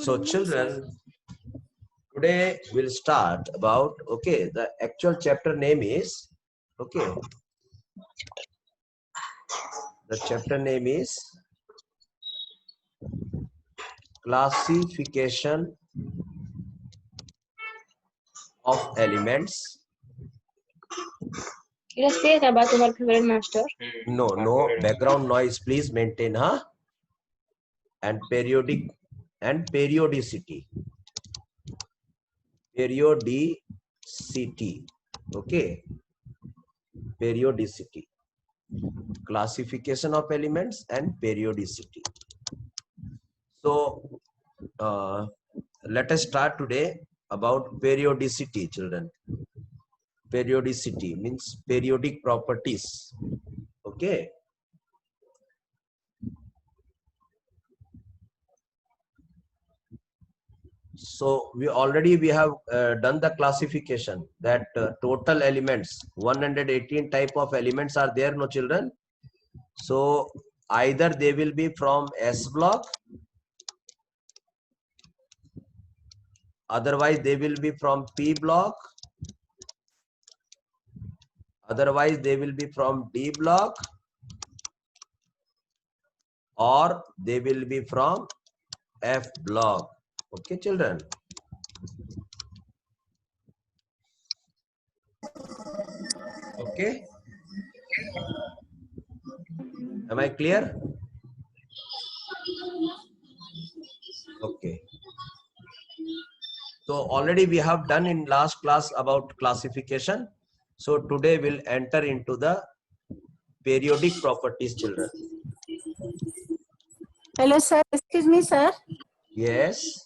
So children, today we'll start about, okay, the actual chapter name is, okay, the chapter name is classification of elements. Say about your favorite master. No background noise, please maintain, huh? And periodicity. Okay, periodicity, classification of elements and periodicity. So let us start today about periodicity, children. Periodicity means periodic properties. Okay. So we have done the classification that total elements, 118 type of elements are there, no children. So either they will be from S block, otherwise they will be from P block, otherwise they will be from D block, or they will be from F block. Okay, children. Okay. Am I clear? Okay. So already we have done in last class about classification. So today we'll enter into the periodic properties, children. Hello, sir. Excuse me, sir. Yes.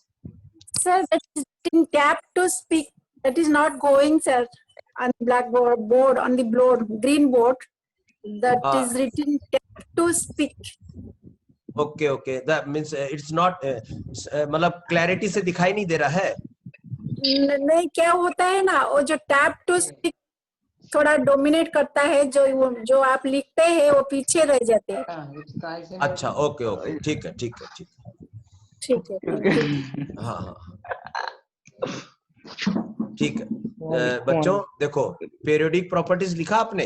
Sir, that is in tap to speak. That is not going, sir. On the blackboard, on the green board. That is written tap to speak. Okay, okay. That means it's not. मतलब clarity से दिखाई नहीं दे रहा है. नहीं, क्या होता है ना, वो जो टैप टू स्पीक थोड़ा डोमिनेट करता है, जो आप लिखते हैं वो पीछे रह जाते हैं. अच्छा, ओके ओके, ठीक है ठीक है ठीक है ठीक है. हाँ हाँ ठीक है. बच्चों देखो, पीरियोडिक प्रॉपर्टीज लिखा आपने?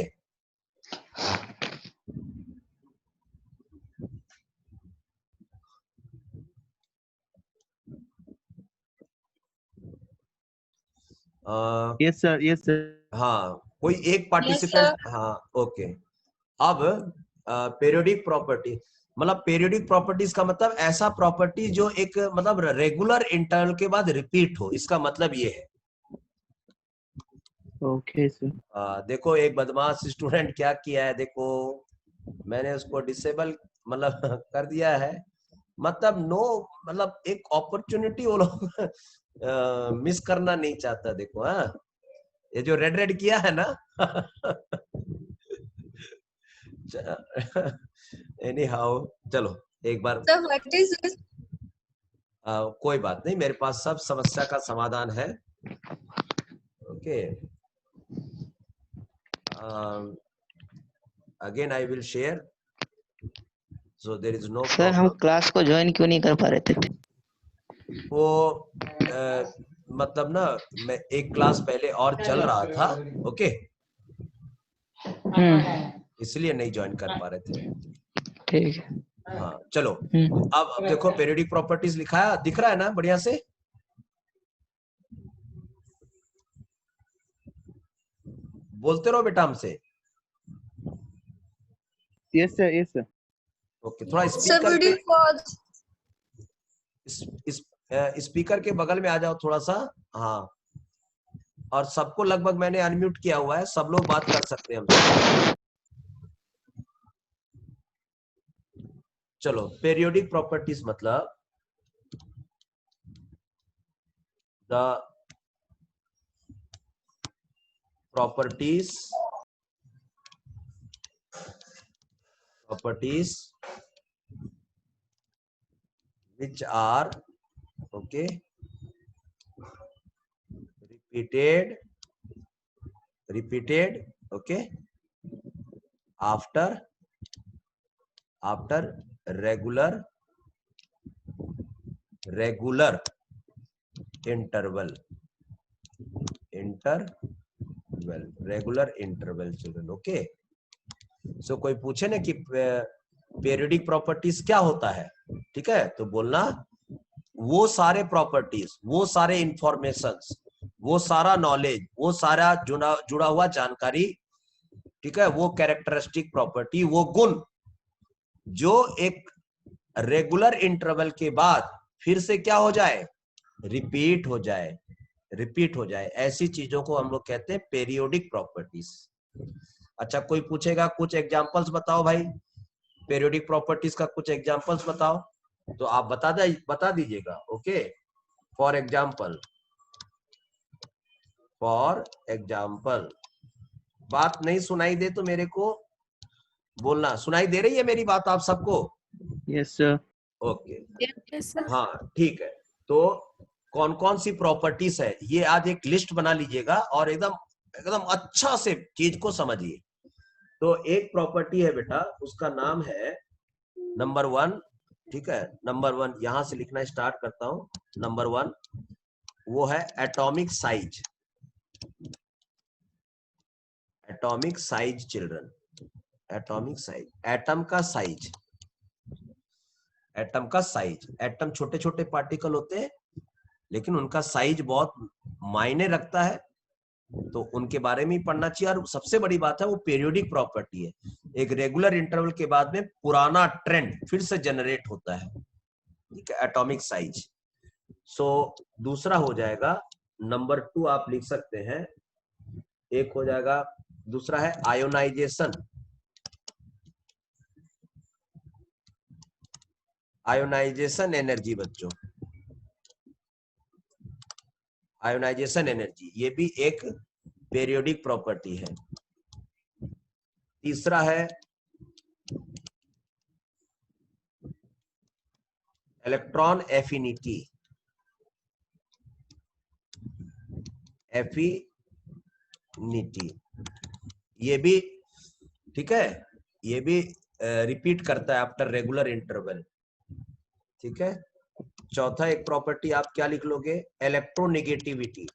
Yes sir, yes sir. हाँ, कोई एक पार्टिसिपेंट. हाँ, ओके. अब पीरियोडिक प्रॉपर्टी मतलब पीरियोडिक प्रॉपर्टीज का मतलब ऐसा प्रॉपर्टी जो एक मतलब रेगुलर इंटरवल के बाद रिपीट हो, इसका मतलब ये है. Okay sir. देखो एक बदमाश स्टूडेंट क्या किया है, देखो मैंने उसको डिसेबल मतलब कर दिया है. मतलब नो, मतलब एक अपॉर्चुनिटी वो लोग मिस करना नहीं चाहता. देखो हाँ, ये जो रेड रेड किया है ना एनी हाउ, चलो एक बार. So what is this? कोई बात नहीं, मेरे पास सब समस्या का समाधान है. Okay. Again I will share. So there is no sir, हम क्लास को ज्वाइन क्यों नहीं कर पा रहे थे? वो मतलब ना, मैं एक क्लास पहले और चल रहा था. ओके, इसलिए नहीं ज्वाइन कर पा रहे थे. ठीक है. हाँ चलो. अब देखो पीरियोडिक प्रॉपर्टीज लिखा है, दिख रहा है ना बढ़िया से? बोलते रहो बेटा हमसे. Yes sir, yes sir. Okay, थोड़ा स्पीकर स्पीकर के बगल में आ जाओ थोड़ा सा. हाँ, और सबको लगभग मैंने अनम्यूट किया हुआ है, सब लोग बात कर सकते हैं हमसे. चलो, पीरियोडिक प्रॉपर्टीज मतलब the properties which are okay repeated okay after regular regular interval, regular interval children. Okay, so कोई पूछे ना कि पीरियोडिक प्रॉपर्टीज क्या होता है, ठीक है, तो बोलना वो सारे प्रॉपर्टीज, वो सारे इंफॉर्मेशंस, वो सारा नॉलेज, वो सारा जुड़ा हुआ जानकारी, ठीक है, वो कैरेक्टरिस्टिक प्रॉपर्टी, वो गुण जो एक रेगुलर इंटरवल के बाद फिर से क्या हो जाए, रिपीट हो जाए, रिपीट हो जाए, ऐसी चीजों को हम लोग कहते हैं पीरियोडिक प्रॉपर्टीज। अच्छा, कोई पूछेगा कुछ एग्जांपल्स बताओ भाई, पीरियोडिक प्रॉपर्टीज का कुछ एग्जांपल्स बताओ, तो आप बता दीजिएगा। ओके, फॉर एग्जांपल, बात नहीं सुनाई दे तो मेरे को बोलना। सुनाई दे रही है मेरी बात आप सबको? Yes, sir. Okay, Yes, sir. हाँ ठीक है। तो कौन कौन सी प्रॉपर्टीज है ये आज एक लिस्ट बना लीजिएगा और एकदम एकदम अच्छा से चीज को समझिए। तो एक प्रॉपर्टी है बेटा, उसका नाम है नंबर 1, ठीक है, नंबर 1 यहां से लिखना स्टार्ट करता हूं। नंबर 1 वो है atomic size, atomic size children, atomic size, atom का साइज, एटम का साइज। एटम छोटे छोटे पार्टिकल होते हैं लेकिन उनका साइज बहुत मायने रखता है, तो उनके बारे में ही पढ़ना चाहिए। और सबसे बड़ी बात है वो पीरियोडिक प्रॉपर्टी है, एक रेगुलर इंटरवल के बाद में पुराना ट्रेंड फिर से जनरेट होता है, ठीक है, एटॉमिक साइज। सो दूसरा हो जाएगा नंबर 2 आप लिख सकते हैं, एक हो जाएगा, दूसरा है आयोनाइजेशन, आयोनाइजेशन एनर्जी बच्चों, आयोनाइजेशन एनर्जी, ये भी एक पीरियोडिक प्रॉपर्टी है। तीसरा है इलेक्ट्रॉन एफिनिटी, एफिनिटी ये भी, ठीक है, ये भी रिपीट करता है आफ्टर रेगुलर इंटरवल, ठीक है। चौथा एक प्रॉपर्टी आप क्या लिख लोगे, इलेक्ट्रोनिगेटिविटी,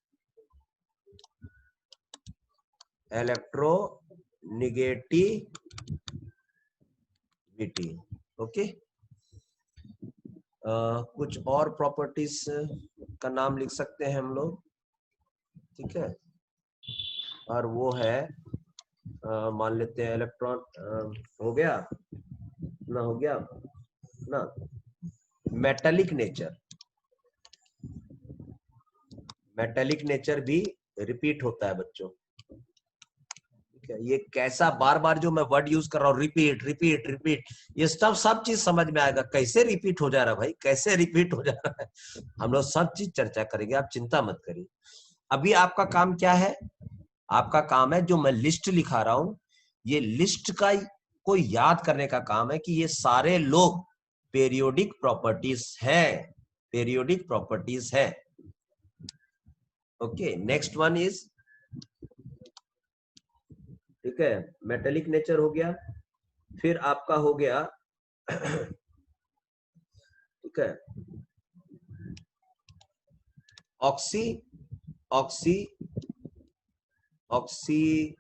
इलेक्ट्रोनिगेटिविटी, ओके। कुछ और प्रॉपर्टीज का नाम लिख सकते हैं हम लोग, ठीक है, और वो है मान लेते हैं इलेक्ट्रॉन, हो गया ना, हो गया ना, मेटेलिक नेचर, मेटेलिक नेचर भी रिपीट होता है बच्चों, ठीक है। ये कैसा बार बार जो मैं वर्ड यूज कर रहा हूँ, रिपीट रिपीट रिपीट, ये सब चीज समझ में आएगा, कैसे रिपीट हो जा रहा है भाई, कैसे रिपीट हो जा रहा है, हम लोग सब चीज चर्चा करेंगे, आप चिंता मत करिए। अभी आपका काम क्या है, आपका काम है जो मैं लिस्ट लिखा रहा हूं, ये लिस्ट का को याद करने का काम है कि ये सारे लोग पीरियोडिक प्रॉपर्टीज हैं, पीरियोडिक प्रॉपर्टीज है। ओके, नेक्स्ट वन इज, ठीक है, मेटेलिक नेचर हो गया, फिर आपका हो गया ठीक है, oxy oxy oxy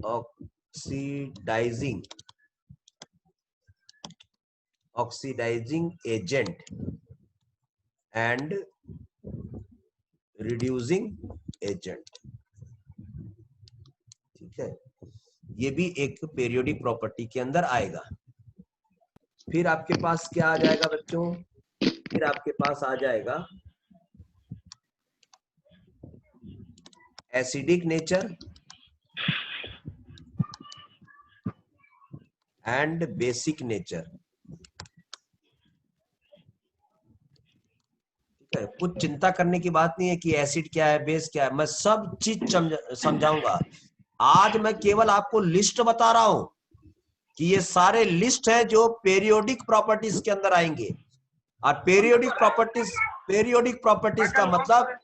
oxidising, oxidising agent and reducing agent, ठीक है, ये भी एक पीरियोडिक प्रॉपर्टी के अंदर आएगा। फिर आपके पास क्या आ जाएगा बच्चों, फिर आपके पास आ जाएगा acidic nature and basic nature, ठीक है। कुछ चिंता करने की बात नहीं है कि एसिड क्या है, बेस क्या है, मैं सब चीज समझाऊंगा। आज मैं केवल आपको लिस्ट बता रहा हूं कि ये सारे लिस्ट है जो पीरियोडिक प्रॉपर्टीज के अंदर आएंगे। और पीरियोडिक प्रॉपर्टीज का मतलब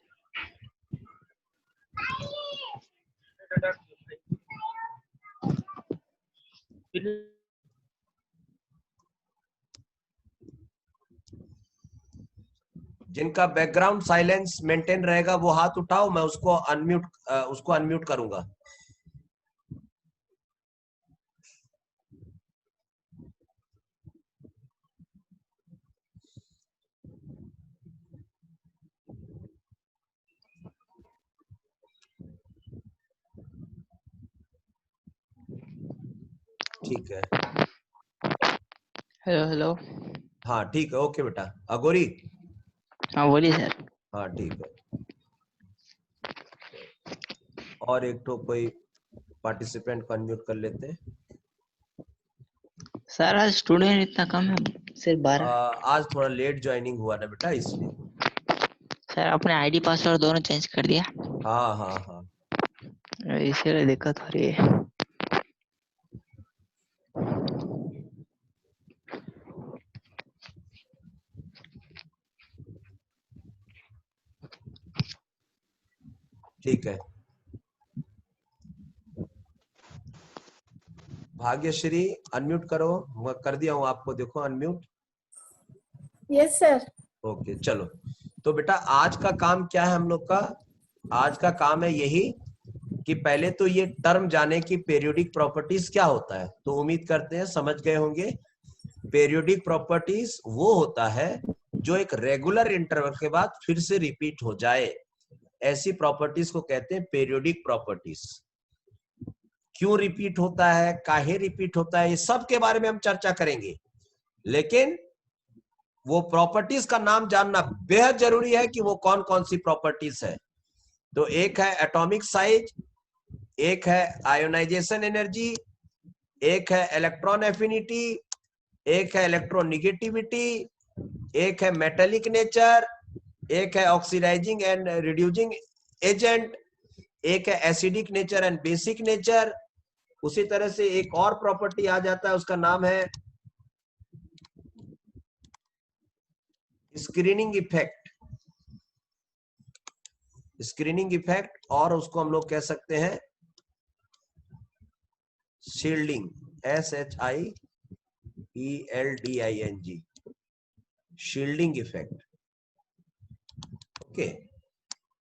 जिनका बैकग्राउंड साइलेंस मेंटेन रहेगा वो हाथ उठाओ, मैं उसको अनम्यूट करूंगा। ठीक है, हेलो हेलो। हाँ ठीक है, ओके बेटा। अगोरी, हाँ बोलिए सर। हाँ ठीक है। और एक तो कोई पार्टिसिपेंट को अनम्यूट कर लेते हैं। सर आज स्टूडेंट इतना कम है, सिर्फ 12। आज थोड़ा लेट ज्वाइनिंग हुआ ना बेटा, इसलिए। सर आपने आईडी पासवर्ड दोनों चेंज कर दिया, हाँ हाँ हाँ, इसीलिए दिक्कत हो रही है। ठीक है। भाग्यश्री अनम्यूट करो, मैं कर दिया हूँ आपको, देखो अनम्यूट। Yes, sir. ओके चलो। तो बेटा आज का काम क्या है हम लोग का? आज का काम है यही कि पहले तो ये टर्म जाने की पीरियोडिक प्रॉपर्टीज क्या होता है। तो उम्मीद करते हैं समझ गए होंगे। पीरियोडिक प्रॉपर्टीज वो होता है जो एक रेगुलर इंटरवल के बाद फिर से रिपीट हो जाए, ऐसी प्रॉपर्टीज को कहते हैं पीरियोडिक प्रॉपर्टीज। क्यों रिपीट होता है, काहे रिपीट होता है, ये सब के बारे में हम चर्चा करेंगे। लेकिन वो प्रॉपर्टीज का नाम जानना बेहद जरूरी है कि वो कौन कौन सी प्रॉपर्टीज है। तो एक है एटॉमिक साइज, एक है आयोनाइजेशन एनर्जी, एक है इलेक्ट्रॉन एफिनिटी, एक है इलेक्ट्रोनिगेटिविटी, एक है मेटेलिक नेचर, एक है ऑक्सीडाइजिंग एंड रिड्यूसिंग एजेंट, एक है acidic nature and basic nature. उसी तरह से एक और प्रॉपर्टी आ जाता है, उसका नाम है स्क्रीनिंग इफेक्ट। स्क्रीनिंग इफेक्ट, और उसको हम लोग कह सकते हैं shielding, SHIELDING, shielding effect. Okay,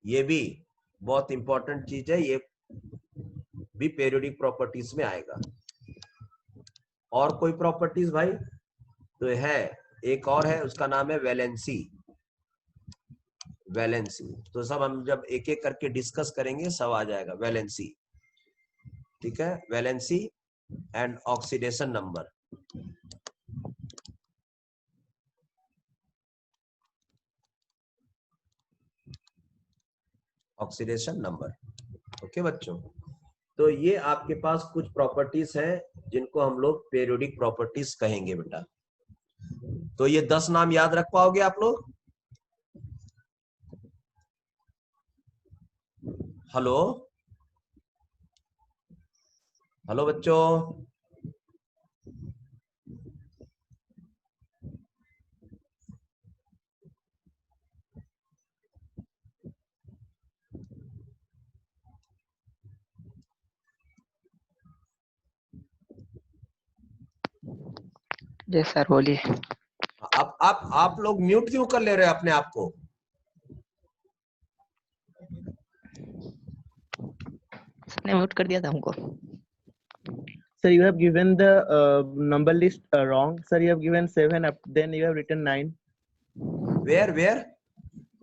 ये भी बहुत इंपॉर्टेंट चीज है, ये भी पीरियोडिक प्रॉपर्टीज में आएगा। और कोई प्रॉपर्टीज भाई? तो है, एक और है, उसका नाम है वैलेंसी। वैलेंसी तो सब हम जब एक एक करके डिस्कस करेंगे सब आ जाएगा। वैलेंसी, ठीक है, valency and oxidation number. Oxidation number, okay बच्चों। तो ये आपके पास कुछ प्रॉपर्टीज हैं जिनको हम लोग पीरियोडिक प्रॉपर्टीज कहेंगे बेटा। तो ये 10 नाम याद रख पाओगे आप लोग? हेलो हेलो बच्चों, जी सर बोलिए। आप लोग म्यूट क्यों कर ले रहे हो अपने आप को? उसने म्यूट कर दिया था हमको। Sir, you have given the number list wrong. Sir, you have given 7, then you have written 9. Where?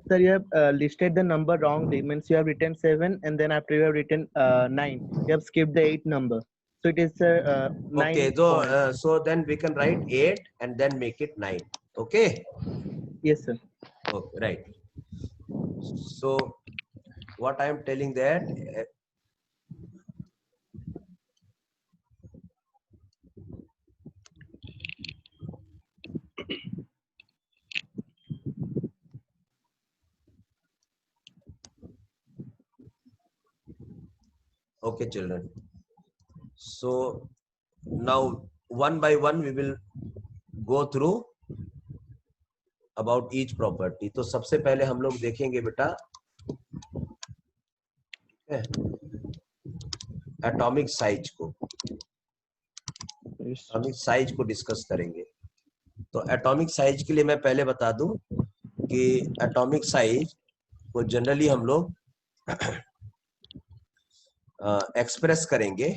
Sir, you have listed the number wrongly. Means you have written 7, and then after you have written 9, you have skipped the 8 number. So it is 9. Okay, so then we can write 8 and then make it 9. Okay. Yes, sir. Okay, right. So what I am telling that okay children, so now one by one we will go through about each property. तो सबसे पहले हम लोग देखेंगे बेटा atomic size को। Atomic size को discuss करेंगे। तो एटॉमिक साइज के लिए मैं पहले बता दूं कि एटॉमिक साइज को जनरली हम लोग एक्सप्रेस करेंगे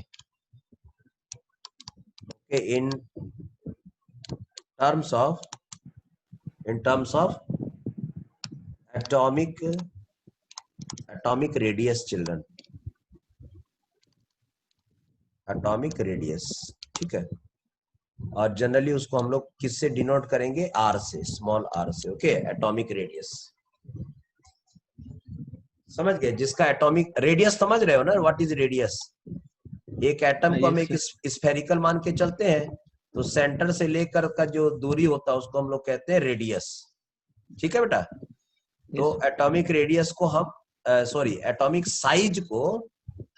in terms of atomic radius children, atomic radius, ठीक है। और जनरली उसको हम लोग किससे डिनोट करेंगे? आर से, स्मॉल आर से, ओके। एटॉमिक रेडियस समझ गए? जिसका एटॉमिक रेडियस समझ रहे हो ना, व्हाट इज रेडियस? एक एटम को हम एक स्फेरिकल मान के चलते हैं, तो सेंटर से लेकर का जो दूरी होता है उसको हम लोग कहते हैं रेडियस, ठीक है बेटा। तो एटॉमिक रेडियस को हम एटॉमिक साइज को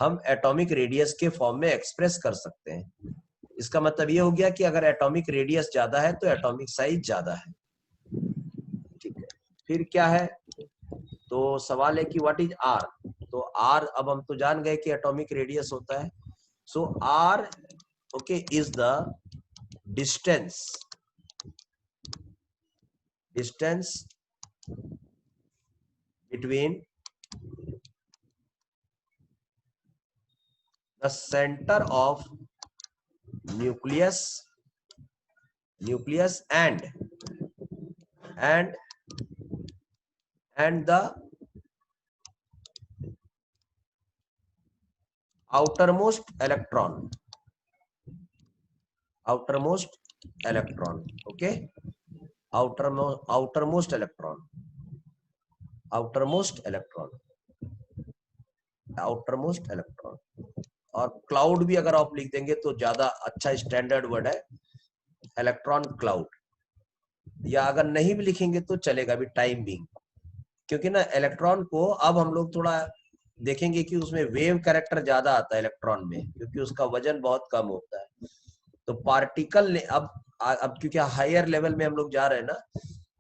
हम एटॉमिक रेडियस के फॉर्म में एक्सप्रेस कर सकते हैं। इसका मतलब ये हो गया कि अगर एटॉमिक रेडियस ज्यादा है तो एटॉमिक साइज ज्यादा है, ठीक है। फिर क्या है? तो सवाल है कि व्हाट इज आर? तो आर अब हम तो जान गए कि एटॉमिक रेडियस होता है। So r, okay, is the distance between the center of nucleus and the outermost electron, okay, outermost electron, और क्लाउड भी अगर आप लिख देंगे तो ज्यादा अच्छा स्टैंडर्ड वर्ड है, इलेक्ट्रॉन क्लाउड। या अगर नहीं भी लिखेंगे तो चलेगा भी, टाइम बिंग, क्योंकि ना इलेक्ट्रॉन को अब हम लोग थोड़ा देखेंगे कि उसमें वेव कैरेक्टर ज्यादा आता है इलेक्ट्रॉन में, क्योंकि उसका वजन बहुत कम होता है। तो पार्टिकल ने अब क्योंकि हायर लेवल में हम लोग जा रहे हैं ना,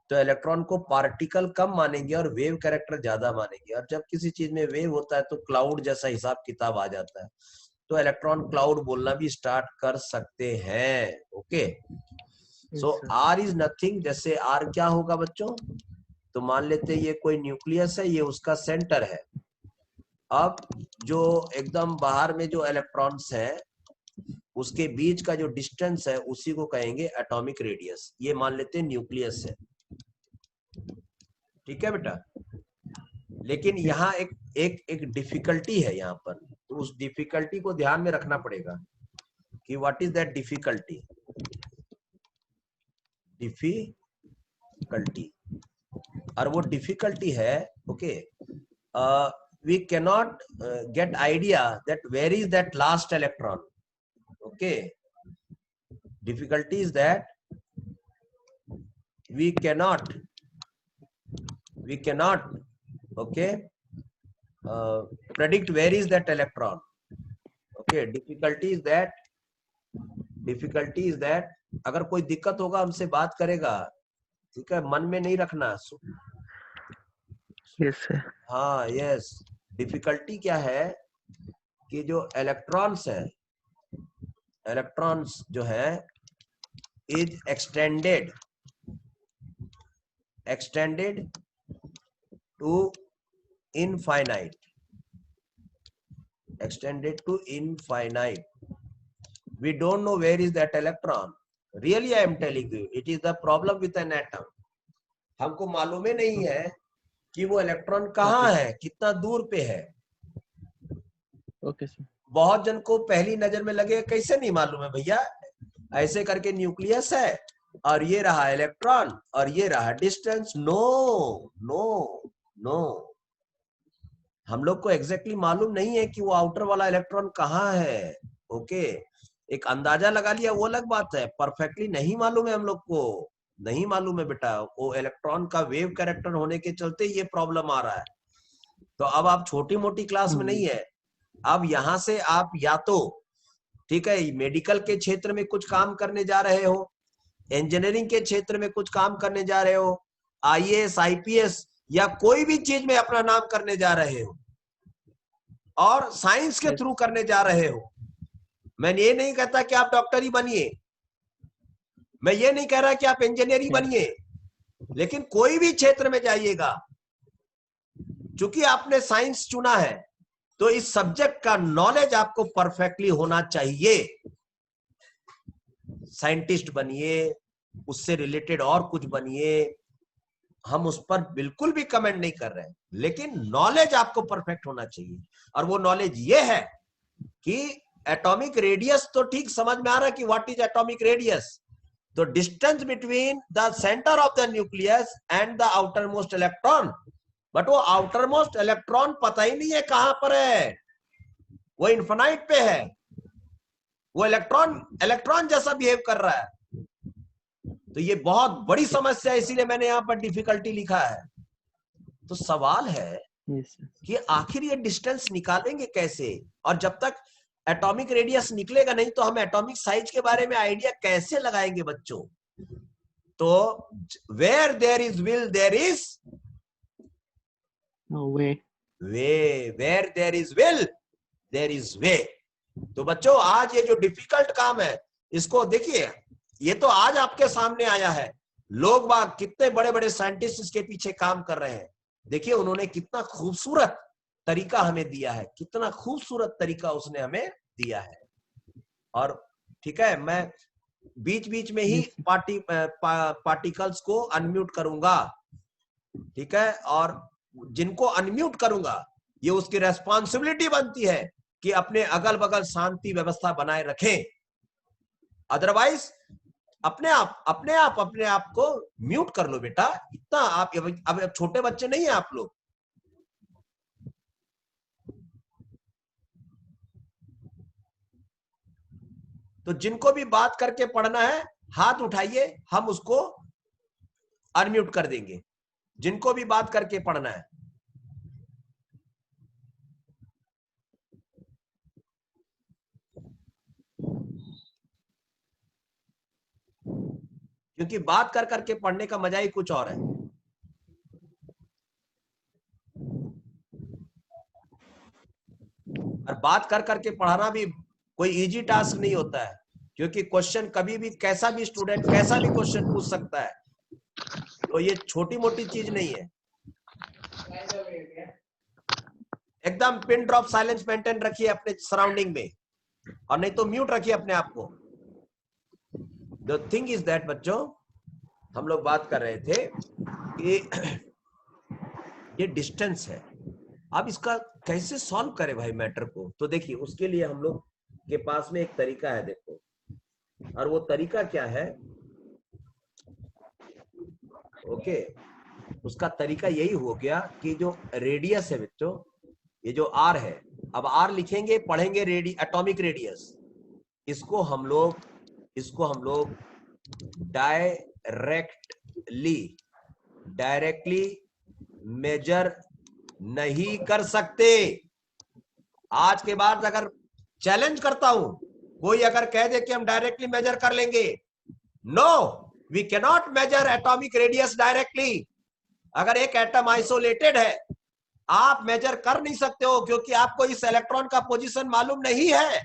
तो इलेक्ट्रॉन को पार्टिकल कम मानेंगे और वेव कैरेक्टर ज्यादा मानेंगे। और जब किसी चीज में वेव होता है तो क्लाउड जैसा हिसाब किताब आ जाता है, तो इलेक्ट्रॉन क्लाउड बोलना भी स्टार्ट कर सकते हैं, okay. So R is nothing, जैसे आर क्या होगा बच्चों? तो मान लेते हैं ये कोई न्यूक्लियस है, ये उसका सेंटर है। अब जो एकदम बाहर में जो इलेक्ट्रॉन्स हैं उसके बीच का जो डिस्टेंस है उसी को कहेंगे एटॉमिक रेडियस। ये मान लेते हैं न्यूक्लियस है, ठीक है बेटा। लेकिन यहाँ एक डिफिकल्टी है यहाँ पर, तो उस डिफिकल्टी को ध्यान में रखना पड़ेगा कि व्हाट इज दैट डिफिकल्टी। और वो डिफिकल्टी है, okay, we cannot get idea that where is that last electron, okay. Difficulty is that we cannot, okay, predict where is that electron, okay. Difficulty is that अगर कोई दिक्कत होगा हमसे बात करेगा, ठीक है, मन में नहीं रखना। Yes sir. हाँ, यस। डिफिकल्टी क्या है कि जो इलेक्ट्रॉन्स जो है is extended to infinite, we don't know where is that electron. Really I am telling you, it is the problem with an atom. हमको मालूम ही नहीं है कि वो इलेक्ट्रॉन कहाँ है, कितना दूर पे है। Okay sir. बहुत जन को पहली नजर में लगे कैसे नहीं मालूम है भैया, ऐसे करके न्यूक्लियस है और ये रहा इलेक्ट्रॉन और ये रहा डिस्टेंस। नो, हम लोग को एग्जैक्टली मालूम नहीं है कि वो आउटर वाला इलेक्ट्रॉन कहाँ है, ओके। एक अंदाजा लगा लिया वो अलग बात है, परफेक्टली नहीं मालूम है, हम लोग को नहीं मालूम है बेटा। वो इलेक्ट्रॉन का वेव कैरेक्टर होने के चलते ये प्रॉब्लम आ रहा है। तो अब आप छोटी मोटी क्लास में नहीं है, अब यहाँ से आप या तो, ठीक है, मेडिकल के क्षेत्र में कुछ काम करने जा रहे हो, इंजीनियरिंग के क्षेत्र में कुछ काम करने जा रहे हो, IAS IPS या कोई भी चीज में अपना नाम करने जा रहे हो और साइंस के थ्रू करने जा रहे हो। मैं ये नहीं कहता कि आप डॉक्टर ही बनिए, मैं ये नहीं कह रहा कि आप इंजीनियर ही बनिए, लेकिन कोई भी क्षेत्र में जाइएगा, चूंकि आपने साइंस चुना है तो इस सब्जेक्ट का नॉलेज आपको परफेक्टली होना चाहिए। साइंटिस्ट बनिए, उससे रिलेटेड और कुछ बनिए, हम उस पर बिल्कुल भी कमेंट नहीं कर रहे हैं, लेकिन नॉलेज आपको परफेक्ट होना चाहिए। और वो नॉलेज ये है कि एटॉमिक रेडियस तो ठीक समझ में आ रहा है कि व्हाट इज एटॉमिक रेडियस, तो distance between the centre of the nucleus and the outer most electron, but वो आउटर मोस्ट इलेक्ट्रॉन पता ही नहीं है कहां पर है, वो इन्फिनाइट पे है, वो इलेक्ट्रॉन जैसा बिहेव कर रहा है। तो ये बहुत बड़ी समस्या है, इसीलिए मैंने यहां पर डिफिकल्टी लिखा है। तो सवाल है कि आखिर ये डिस्टेंस निकालेंगे कैसे, और जब तक एटॉमिक रेडियस निकलेगा नहीं तो हम एटॉमिक साइज के बारे में आइडिया कैसे लगाएंगे बच्चों। तो where there is will there is way, where there is will there is way. तो बच्चों आज ये जो डिफिकल्ट काम है इसको देखिए, ये तो आज आपके सामने आया है, लोग बाग कितने बड़े बड़े साइंटिस्ट इसके पीछे काम कर रहे हैं। देखिए उन्होंने कितना खूबसूरत तरीका हमें दिया है, कितना खूबसूरत तरीका उसने हमें दिया है। और ठीक है, मैं बीच बीच में ही पार्टिकल्स को अनम्यूट करूंगा, ठीक है, और जिनको अनम्यूट करूंगा ये उसकी रेस्पॉन्सिबिलिटी बनती है कि अपने अगल बगल शांति व्यवस्था बनाए रखें, अदरवाइज अपने आप को म्यूट कर लो बेटा। इतना आप अब छोटे बच्चे नहीं है आप लोग। तो जिनको भी बात करके पढ़ना है हाथ उठाइए, हम उसको अनम्यूट कर देंगे, जिनको भी बात करके पढ़ना है। क्योंकि बात कर करके पढ़ने का मजा ही कुछ और है। और बात कर करके पढ़ाना भी कोई इजी टास्क नहीं होता है, क्योंकि क्वेश्चन कभी भी कैसा भी स्टूडेंट कैसा भी क्वेश्चन पूछ सकता है, तो ये छोटी मोटी चीज नहीं है। एकदम पिन ड्रॉप साइलेंस मेंटेन रखिए अपने सराउंडिंग में, और नहीं तो म्यूट रखिए अपने आप को। द थिंग इज दैट बच्चों, हम लोग बात कर रहे थे कि ये डिस्टेंस है, अब इसका कैसे सॉल्व करें भाई मैटर को। तो देखिए उसके लिए हम लोग के पास में एक तरीका है, देखो, और वो तरीका क्या है, ओके, उसका तरीका यही हो गया कि जो रेडियस है बच्चों, ये जो आर है, अब आर लिखेंगे पढ़ेंगे एटॉमिक रेडियस, इसको हम लोग डायरेक्टली मेजर नहीं कर सकते। आज के बाद अगर चैलेंज करता हूं, कोई अगर कह दे कि हम डायरेक्टली मेजर कर लेंगे, no, we can not measure atomic radius directly. अगर एक एटम आइसोलेटेड है आप मेजर कर नहीं सकते हो, क्योंकि आपको इस इलेक्ट्रॉन का पोजीशन मालूम नहीं है।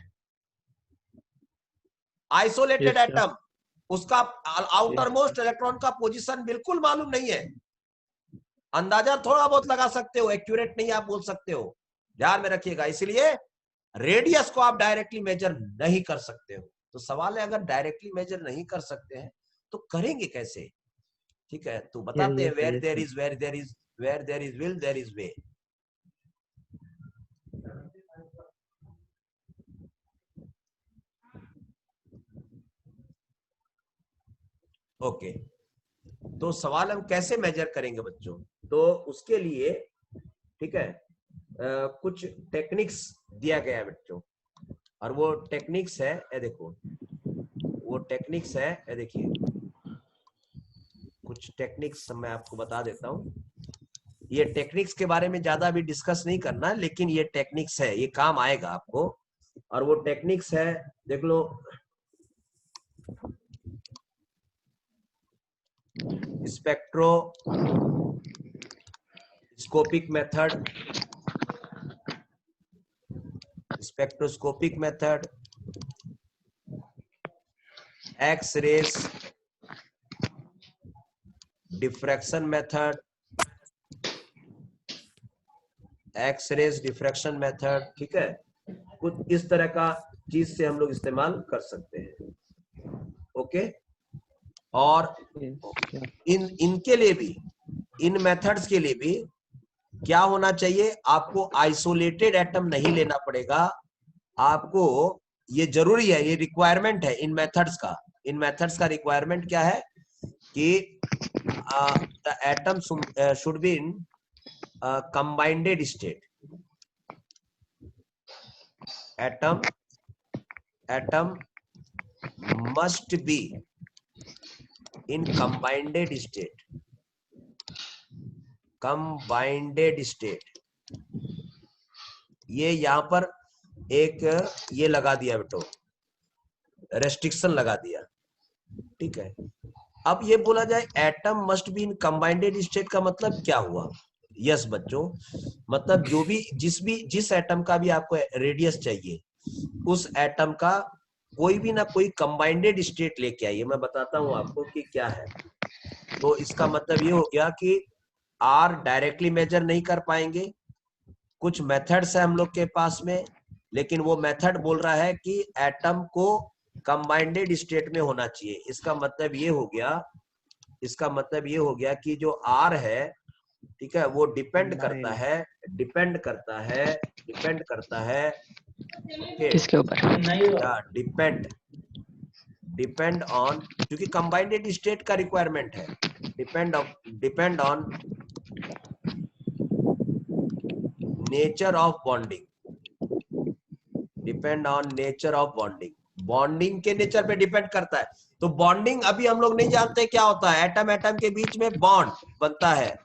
आइसोलेटेड एटम, उसका आउटर मोस्ट इलेक्ट्रॉन का पोजीशन बिल्कुल मालूम नहीं है। अंदाजा थोड़ा बहुत लगा सकते हो, एक्यूरेट नहीं आप बोल सकते हो, ध्यान में रखिएगा। इसलिए रेडियस को आप डायरेक्टली मेजर नहीं कर सकते हो। तो सवाल है अगर डायरेक्टली मेजर नहीं कर सकते हैं तो करेंगे कैसे, ठीक है। तो बताते हैं where there is will there is way. Okay, तो सवाल हम कैसे मेजर करेंगे बच्चों, तो उसके लिए ठीक है कुछ टेक्निक्स दिया गया है बच्चों, और वो टेक्निक्स है, ये देखो वो टेक्निक्स है, ये देखिए कुछ टेक्निक्स मैं आपको बता देता हूँ। ये टेक्निक्स के बारे में ज्यादा भी डिस्कस नहीं करना, लेकिन ये टेक्निक्स है, ये काम आएगा आपको। और वो टेक्निक्स है, देख लो, spectroscopic method, X-rays, diffraction method, X-rays diffraction method, ठीक है, कुछ इस तरह का चीज से हम लोग इस्तेमाल कर सकते हैं। ओके, और इनके लिए भी, इन मेथड्स के लिए भी क्या होना चाहिए, आपको आइसोलेटेड एटम नहीं लेना पड़ेगा। आपको ये जरूरी है, ये रिक्वायरमेंट है इन मेथड्स का। इन मेथड्स का रिक्वायरमेंट क्या है कि the atom should be in combined state. Atom must be in combined state. Combined state. ये यहां पर एक ये लगा दिया बेटो, रेस्ट्रिक्शन लगा दिया, ठीक है। अब ये बोला जाए atom must be in combined state का मतलब क्या हुआ? यस बच्चों, मतलब जिस एटम का भी आपको रेडियस चाहिए, उस एटम का कोई भी ना कोई कंबाइंडेड स्टेट लेके आइए। मैं बताता हूं आपको कि क्या है। तो इसका मतलब ये हो गया कि आर डायरेक्टली मेजर नहीं कर पाएंगे, कुछ मेथड्स है हम लोग के पास में, लेकिन वो मेथड बोल रहा है कि एटम को कंबाइंडेड स्टेट में होना चाहिए। इसका मतलब ये हो गया कि जो आर है, ठीक है, वो डिपेंड करता है किसके ऊपर? डिपेंड ऑन, क्योंकि कंबाइंडेड स्टेट का रिक्वायरमेंट है, depend on nature of bonding, bonding के नेचर पे डिपेंड करता है। तो बॉन्डिंग अभी हम लोग नहीं जानते क्या होता है। एटम के बीच में बॉन्ड बनता है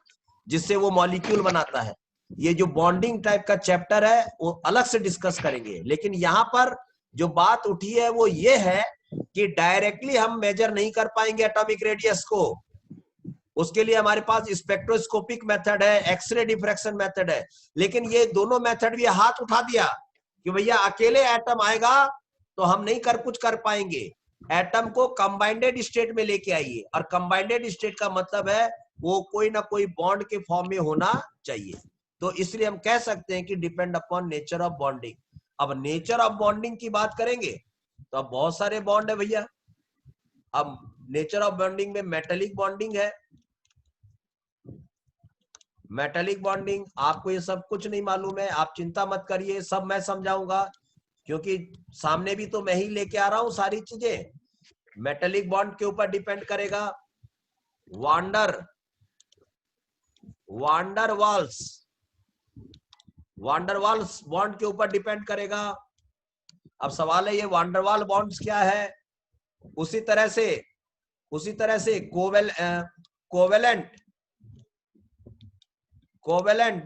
जिससे वो मॉलिक्यूल बनाता है। ये जो बॉन्डिंग टाइप का चैप्टर है वो अलग से डिस्कस करेंगे, लेकिन यहाँ पर जो बात उठी है वो ये है कि डायरेक्टली हम मेजर नहीं कर पाएंगे एटॉमिक रेडियस को। उसके लिए हमारे पास स्पेक्ट्रोस्कोपिक मेथड है, एक्सरे डिफ्रैक्शन मेथड है, लेकिन ये दोनों मेथड भी हाथ उठा दिया कि भैया अकेले एटम आएगा तो हम नहीं कुछ कर पाएंगे। एटम को कंबाइंडेड स्टेट में लेके आइए, और कंबाइंडेड स्टेट का मतलब है वो कोई ना कोई बॉन्ड के फॉर्म में होना चाहिए। तो इसलिए हम कह सकते हैं कि depend upon nature of bonding. अब नेचर ऑफ बॉन्डिंग की बात करेंगे तो अब बहुत सारे बॉन्ड है भैया। अब नेचर ऑफ बॉन्डिंग में मेटेलिक बॉन्डिंग है। मेटेलिक बॉन्डिंग, आपको ये सब कुछ नहीं मालूम है, आप चिंता मत करिए, सब मैं समझाऊंगा, क्योंकि सामने भी तो मैं ही लेके आ रहा हूं सारी चीजें। मेटेलिक बॉन्ड के ऊपर डिपेंड करेगा वांडरवाल्स बॉन्ड के ऊपर डिपेंड करेगा। अब सवाल है ये वांडरवाल बॉन्ड्स क्या है। उसी तरह से कोवेलेंट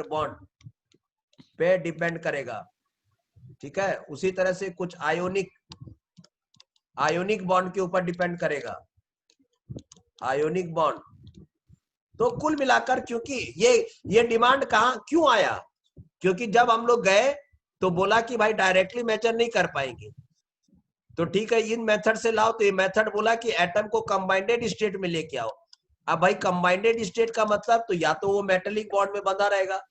बॉन्ड पे डिपेंड करेगा, ठीक है। उसी तरह से कुछ आयोनिक बॉन्ड के ऊपर डिपेंड करेगा, आयोनिक बॉन्ड। तो कुल मिलाकर, क्योंकि ये डिमांड क्यों आया, क्योंकि जब हम लोग गए तो बोला कि भाई डायरेक्टली मेजर नहीं कर पाएंगे, तो ठीक है इन मेथड से लाओ। तो ये मेथड बोला कि एटम को कंबाइंडेड स्टेट में लेके आओ। अब भाई कंबाइंडेड स्टेट का मतलब तो या तो वो मेटेलिक बॉन्ड में बंधा रहेगा।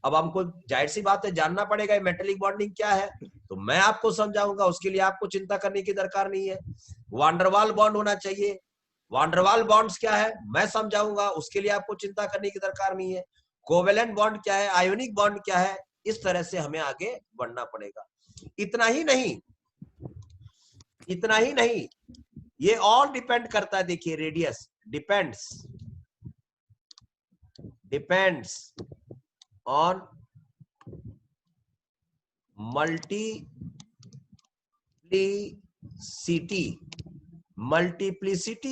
अब हमको जाहिर सी बात है जानना पड़ेगा मेटेलिक बॉन्डिंग क्या है, तो मैं आपको समझाऊंगा, उसके लिए आपको चिंता करने की दरकार नहीं है। वांडरवाल बॉन्ड होना चाहिए, वांडरवाल बॉन्ड्स क्या है मैं समझाऊंगा, उसके लिए आपको चिंता करने की दरकार नहीं है। कोवेलेंट बॉन्ड क्या है, आयोनिक बॉन्ड क्या है, इस तरह से हमें आगे बढ़ना पड़ेगा। इतना ही नहीं, ये और डिपेंड करता है। देखिए radius depends on multiplicity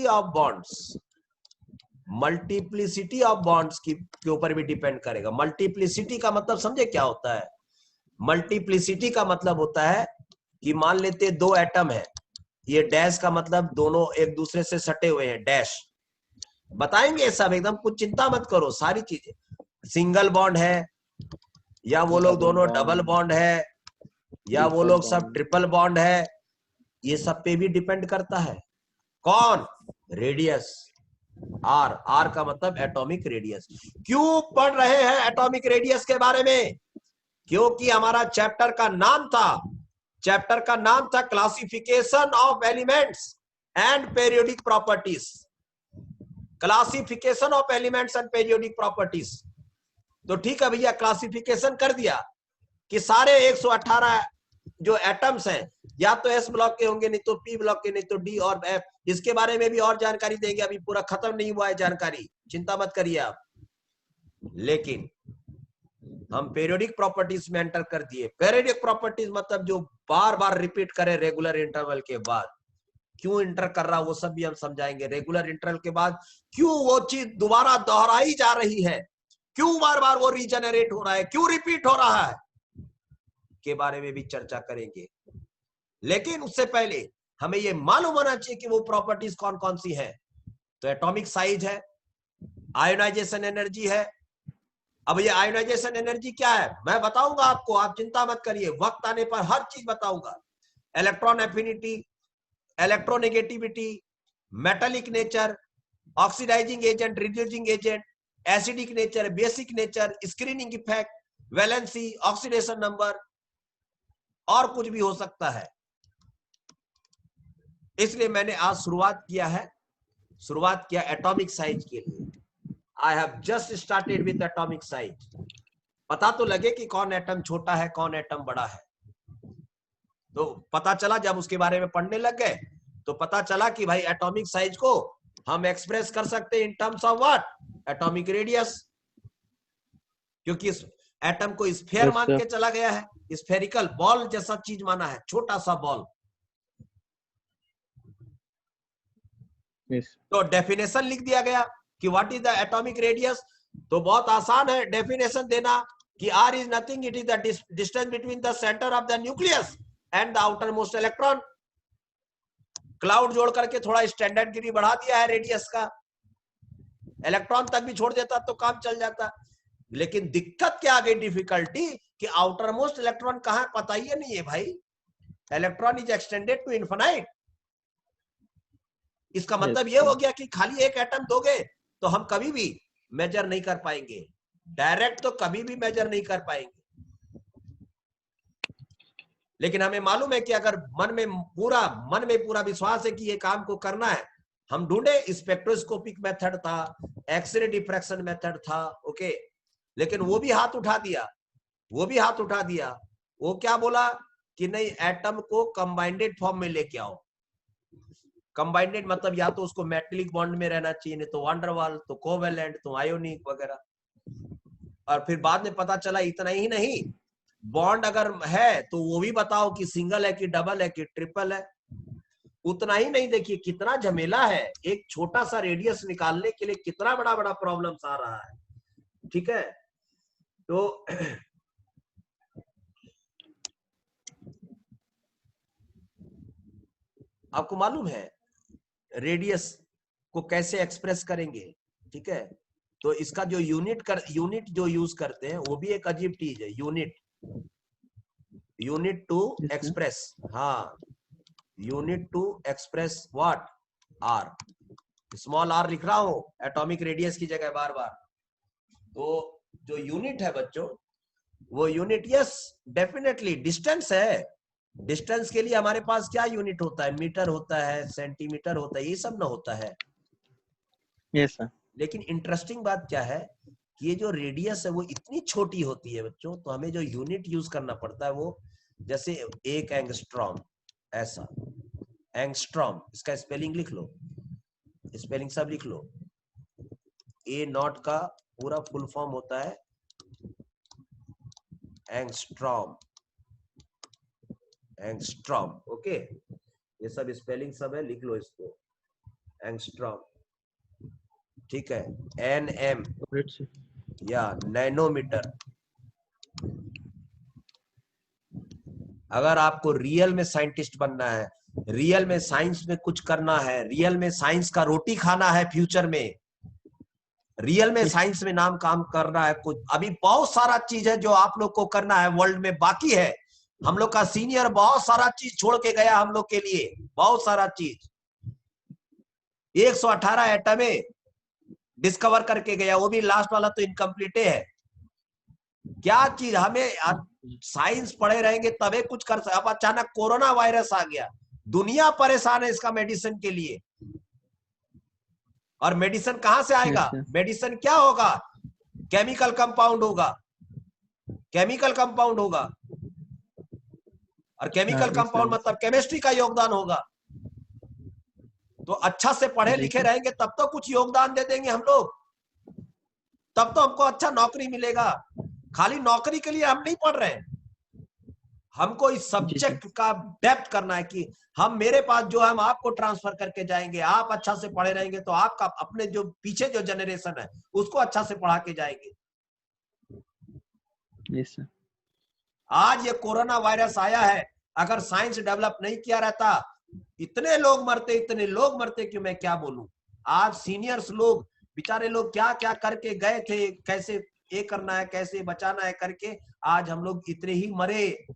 of bonds के ऊपर भी डिपेंड करेगा। मल्टीप्लिसिटी का मतलब समझे क्या होता है? मल्टीप्लिसिटी का मतलब होता है कि मान लेते दो एटम है, ये डैश का मतलब दोनों एक दूसरे से सटे हुए हैं, डैश बताएंगे सब एकदम, कुछ चिंता मत करो। सारी चीजें सिंगल बॉन्ड है, या वो लोग दोनों डबल बॉन्ड है, या वो लोग सब ट्रिपल बॉन्ड है, ये सब पे भी डिपेंड करता है। कौन? Radius, are. आर का मतलब एटॉमिक रेडियस। क्यों पढ़ रहे हैं एटॉमिक रेडियस के बारे में? क्योंकि हमारा चैप्टर का नाम था classification of elements and periodic properties. Classification of elements and periodic properties. तो ठीक है भैया, क्लासिफिकेशन कर दिया कि सारे 118 जो एटम्स हैं या तो एस ब्लॉक के होंगे, नहीं तो पी ब्लॉक के, नहीं तो डी और एफ। इसके बारे में भी और जानकारी देंगे, अभी पूरा खत्म नहीं हुआ है जानकारी, चिंता मत करिए आप। लेकिन हम पीरियोडिक प्रॉपर्टीज में एंटर कर दिए। पीरियोडिक प्रॉपर्टीज मतलब जो बार बार रिपीट करे रेगुलर इंटरवल के बाद। क्यों इंटर कर रहा वो सब भी हम समझाएंगे। रेगुलर इंटरवल के बाद क्यों वो चीज दोबारा दोहराई जा रही है, क्यों बार बार वो रीजनरेट हो रहा है, क्यों रिपीट हो रहा है, के बारे में भी चर्चा करेंगे। लेकिन उससे पहले हमें ये मालूम होना चाहिए कि वो प्रॉपर्टीज कौन कौन सी है। तो एटॉमिक साइज है, आयोनाइजेशन एनर्जी है। अब ये आयोनाइजेशन एनर्जी क्या है मैं बताऊंगा आपको, आप चिंता मत करिए, वक्त आने पर हर चीज बताऊंगा। Electron affinity, electronegativity, metallic nature, oxidising agent, reducing agent, acidic nature, basic nature, screening effect, valency, oxidation number, और कुछ भी हो सकता है। इसलिए मैंने आज शुरुआत किया एटॉमिक साइज के लिए। I have just started with atomic size. पता तो लगे कि कौन एटम छोटा है, कौन एटम बड़ा है। तो पता चला जब उसके बारे में पढ़ने लग गए तो पता चला कि भाई एटॉमिक साइज को हम एक्सप्रेस कर सकते हैं in terms of what? Atomic radius. क्योंकि इस एटम को स्फीयर Yes, मान sir. के चला गया है, स्फेरिकल बॉल जैसा चीज माना है, छोटा सा बॉल। Yes. तो डेफिनेशन लिख दिया गया कि what is the atomic radius. तो बहुत आसान है डेफिनेशन देना कि R is nothing, it is the distance between the centre of the nucleus and the outer most electron. Cloud जोड़ करके थोड़ा स्टैंडर्ड डिग्री बढ़ा दिया है रेडियस का, इलेक्ट्रॉन तक भी छोड़ देता तो काम चल जाता। लेकिन दिक्कत क्या आ गई, डिफिकल्टी, कि आउटर मोस्ट इलेक्ट्रॉन कहां है पता ही नहीं है भाई। Electron is extended to infinite. इसका मतलब ये हो गया कि खाली एक एटम दोगे तो हम कभी भी मेजर नहीं कर पाएंगे, डायरेक्ट तो कभी भी मेजर नहीं कर पाएंगे। लेकिन हमें मालूम है कि अगर मन में पूरा विश्वास है कि ये काम को करना है, हम ढूंढे स्पेक्ट्रोस्कोपिक मेथड था, एक्सरे डिफ्रैक्शन मेथड था, ओके। लेकिन वो भी हाथ उठा दिया। वो क्या बोला कि नहीं, एटम को कंबाइंडेड फॉर्म में लेके आओ। कंबाइंडेड मतलब या तो उसको मेटेलिक बॉन्ड में रहना चाहिए, नहीं तो वांडरवाल, तो कोवेलेंट, तो आयोनिक वगैरह। और फिर बाद में पता चला इतना ही नहीं, बॉन्ड अगर है तो वो भी बताओ कि सिंगल है कि डबल है कि ट्रिपल है। उतना ही नहीं, देखिए कितना झमेला है, एक छोटा सा रेडियस निकालने के लिए कितना बड़ा बड़ा प्रॉब्लम्स आ रहा है। ठीक है, तो आपको मालूम है रेडियस को कैसे एक्सप्रेस करेंगे। ठीक है, तो इसका जो यूनिट जो यूज करते हैं वो भी एक अजीब चीज है। यूनिट टू एक्सप्रेस, हाँ, unit to express what? R. Small R लिख रहा हूं एटॉमिक रेडियस की जगह बार बार। तो जो यूनिट है बच्चों, वो यूनिट, यस डेफिनेटली डिस्टेंस है। डिस्टेंस के लिए हमारे पास क्या यूनिट होता है? मीटर होता है, सेंटीमीटर होता है, ये सब ना होता है। Yes, sir. लेकिन इंटरेस्टिंग बात क्या है कि ये जो रेडियस है वो इतनी छोटी होती है बच्चों, तो हमें जो यूनिट यूज करना पड़ता है वो, जैसे 1 एंगस्ट्रॉम, ऐसा एंगस्ट्रॉम, इसका स्पेलिंग लिख लो, स्पेलिंग सब लिख लो। ए नॉट का पूरा फुल फॉर्म होता है एंगस्ट्रॉम, ओके। ये सब स्पेलिंग सब है, लिख लो इसको, एंगस्ट्रॉम। ठीक है, NM Let's see. या नैनोमीटर। अगर आपको रियल में साइंटिस्ट बनना है, रियल में साइंस में कुछ करना है, रियल में साइंस का रोटी खाना है फ्यूचर में, रियल में साइंस में नाम काम करना है, कुछ अभी बहुत सारा चीज है जो आप लोग को करना है, वर्ल्ड में बाकी है। हम लोग का सीनियर बहुत सारा चीज छोड़ के गया हम लोग के लिए, बहुत सारा चीज। 118 एटमे डिस्कवर करके गया, वो भी लास्ट वाला तो इनकम्प्लीट है। क्या चीज, हमें साइंस पढ़े रहेंगे तबे कुछ कर सकते। अब अचानक कोरोना वायरस आ गया, दुनिया परेशान है इसका मेडिसिन के लिए, और मेडिसिन कहां से आएगा? मेडिसिन क्या होगा? केमिकल कंपाउंड होगा, केमिकल कंपाउंड होगा, और केमिकल कंपाउंड मतलब केमिस्ट्री का योगदान होगा। तो अच्छा से पढ़े लिखे रहेंगे तब तो कुछ योगदान दे देंगे हम लोग, तब तो हमको अच्छा नौकरी मिलेगा। खाली नौकरी के लिए हम नहीं पढ़ रहे हैं, हमको इस सब्जेक्ट का डेप्थ करना है कि हम, मेरे पास जो है हम आपको ट्रांसफर करके जाएंगे। आप अच्छा से पढ़े रहेंगे तो आपका अपने जो पीछे जो जनरेशन है उसको अच्छा से पढ़ा के जाएंगे। Yes sir. आज ये कोरोना वायरस आया है, अगर साइंस डेवलप नहीं किया रहता इतने लोग मरते, इतने लोग मरते कि मैं क्या बोलूं। आज सीनियर्स लोग बेचारे लोग क्या क्या करके गए थे, कैसे ये करना है, कैसे बचाना है करके आज हम लोग इतने ही मरे,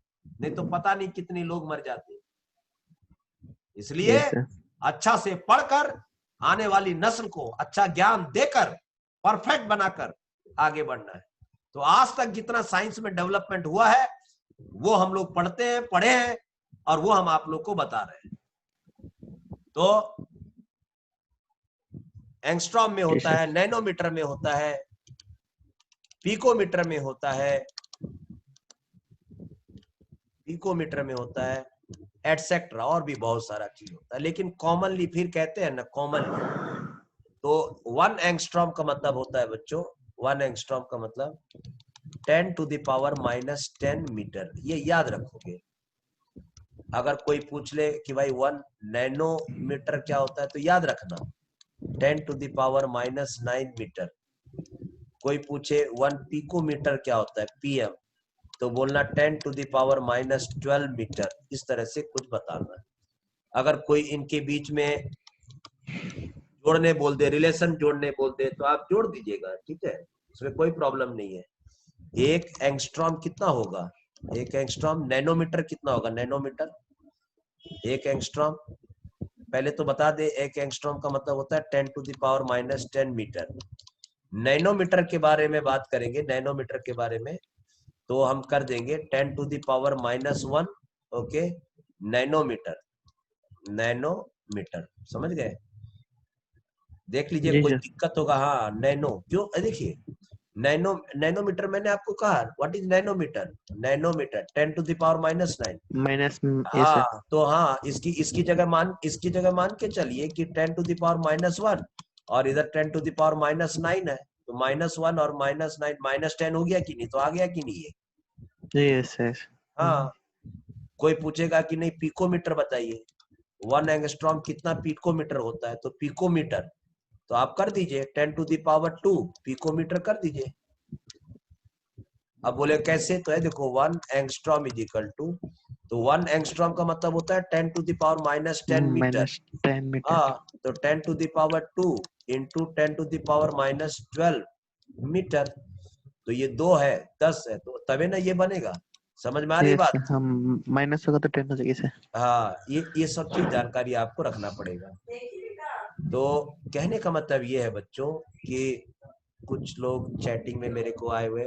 नहीं तो पता नहीं कितने लोग मर जाते। इसलिए अच्छा से पढ़कर आने वाली नस्ल को अच्छा ज्ञान देकर परफेक्ट बनाकर आगे बढ़ना है। तो आज तक जितना साइंस में डेवलपमेंट हुआ है वो हम लोग पढ़ते हैं, पढ़े हैं, और वो हम आप लोग को बता रहे हैं। तो एंगस्ट्रॉम में होता है, नैनोमीटर में होता है, पिकोमीटर में होता है, पिकोमीटर में होता है, एटसेट्रा, और भी बहुत सारा चीज होता है। लेकिन कॉमनली फिर कहते हैं ना, कॉमनली तो 1 एंगस्ट्रॉम का मतलब होता है बच्चों, 1 एंगस्ट्रॉम का मतलब 10⁻⁻10 मीटर। ये याद रखोगे। अगर कोई पूछ ले कि भाई 1 नैनोमीटर क्या होता है तो याद रखना 10⁻⁻9 मीटर। कोई पूछे 1 पिकोमीटर क्या होता है, पीएम, तो बोलना 10⁻⁻12 मीटर। इस तरह से कुछ बताना। अगर कोई इनके बीच में जोड़ने बोल दे, रिलेशन जोड़ने बोल दे, तो आप जोड़ दीजिएगा, ठीक है, उसमें कोई प्रॉब्लम नहीं है। 1 एंगस्ट्रॉम कितना होगा? 1 एंगस्ट्रॉम, नैनोमीटर कितना होगा? नैनोमीटर 1 एंगस्ट्रॉम, पहले तो बता दे, 1 एंगस्ट्रॉम का मतलब होता है 10⁻10 मीटर। नैनोमीटर के बारे में बात करेंगे, नैनोमीटर के बारे में तो हम कर देंगे 10⁻⁻1। ओके, नैनोमीटर, नैनोमीटर, समझ गए? देख लीजिए कोई दिक्कत होगा। हाँ, नैनो क्यों, देखिए नैनोमीटर मैंने आपको कहा, व्हाट इज नैनोमीटर? नैनोमीटर 10⁻⁹ हाँ, तो हाँ, इसकी जगह मान के चलिए कि 10⁻⁻1 और इधर 10⁻⁻9 है, तो -1 और -9 -10 हो गया कि नहीं? तो आ गया कि नहीं है? यस। हाँ, कोई पूछेगा कि नहीं पिकोमीटर बताइए, 1 एंगस्ट्रॉम कितना पिकोमीटर होता है? तो पिकोमीटर तो आप कर दीजिए 10⁻2 पिकोमीटर कर दीजिए। अब बोले कैसे? तो है देखो, 1 एंगस्ट्रॉम इज इक्वल टू, तो 1 एंगस्ट्रॉम का मतलब होता है 10⁻⁻10 मीटर। हाँ, तो 10⁻2 इंटू 10⁻⁻12 मीटर, तो ये 2 है, 10 है, तो तभी ना ये बनेगा। समझ में आ रही बात? हम माइनस होगा तो 10 हो जाएगी। हाँ, ये सब चीज जानकारी आपको रखना पड़ेगा। तो कहने का मतलब ये है बच्चों कि कुछ लोग चैटिंग में मेरे को आए हुए,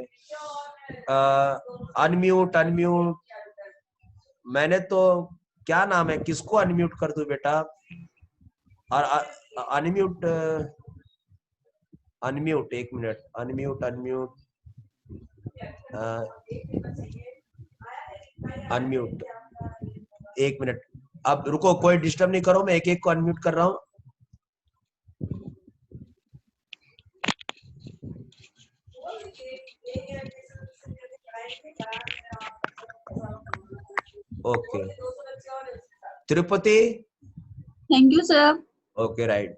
अनम्यूट, मैंने तो, क्या नाम है, किसको अनम्यूट कर दूं बेटा? और अनम्यूट, एक मिनट, अनम्यूट, एक मिनट, अब रुको, कोई डिस्टर्ब नहीं करो, मैं एक एक को अनम्यूट कर रहा हूँ। Okay, Tirupati, thank you sir. Okay, right,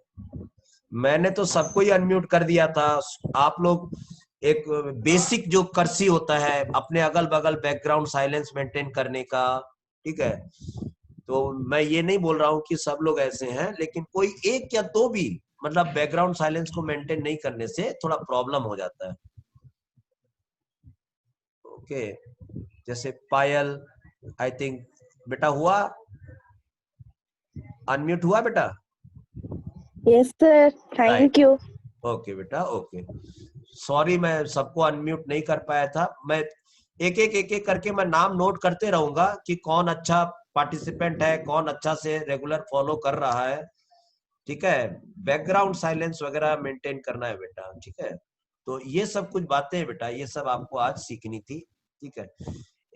मैंने तो सबको ही अनम्यूट कर दिया था। आप लोग एक बेसिक जो कर्सी होता है अपने अगल बगल बैकग्राउंड साइलेंस मेंटेन करने का, ठीक है, तो मैं ये नहीं बोल रहा हूँ कि सब लोग ऐसे हैं, लेकिन कोई एक या दो भी मतलब बैकग्राउंड साइलेंस को मेंटेन नहीं करने से थोड़ा प्रॉब्लम हो जाता है। ओके, जैसे पायल, आई थिंक बेटा हुआ, अनम्यूट हुआ बेटा? Yes, sir. Thank you. Okay बेटा, ओके। सॉरी मैं सबको अनम्यूट नहीं कर पाया था। मैं एक एक करके मैं नाम नोट करते रहूंगा कि कौन अच्छा पार्टिसिपेंट है, कौन अच्छा से रेगुलर फॉलो कर रहा है। ठीक है, बैकग्राउंड साइलेंस वगैरह मेंटेन करना है बेटा। ठीक है, तो ये सब कुछ बातें हैं बेटा, ये सब आपको आज सीखनी थी। ठीक है,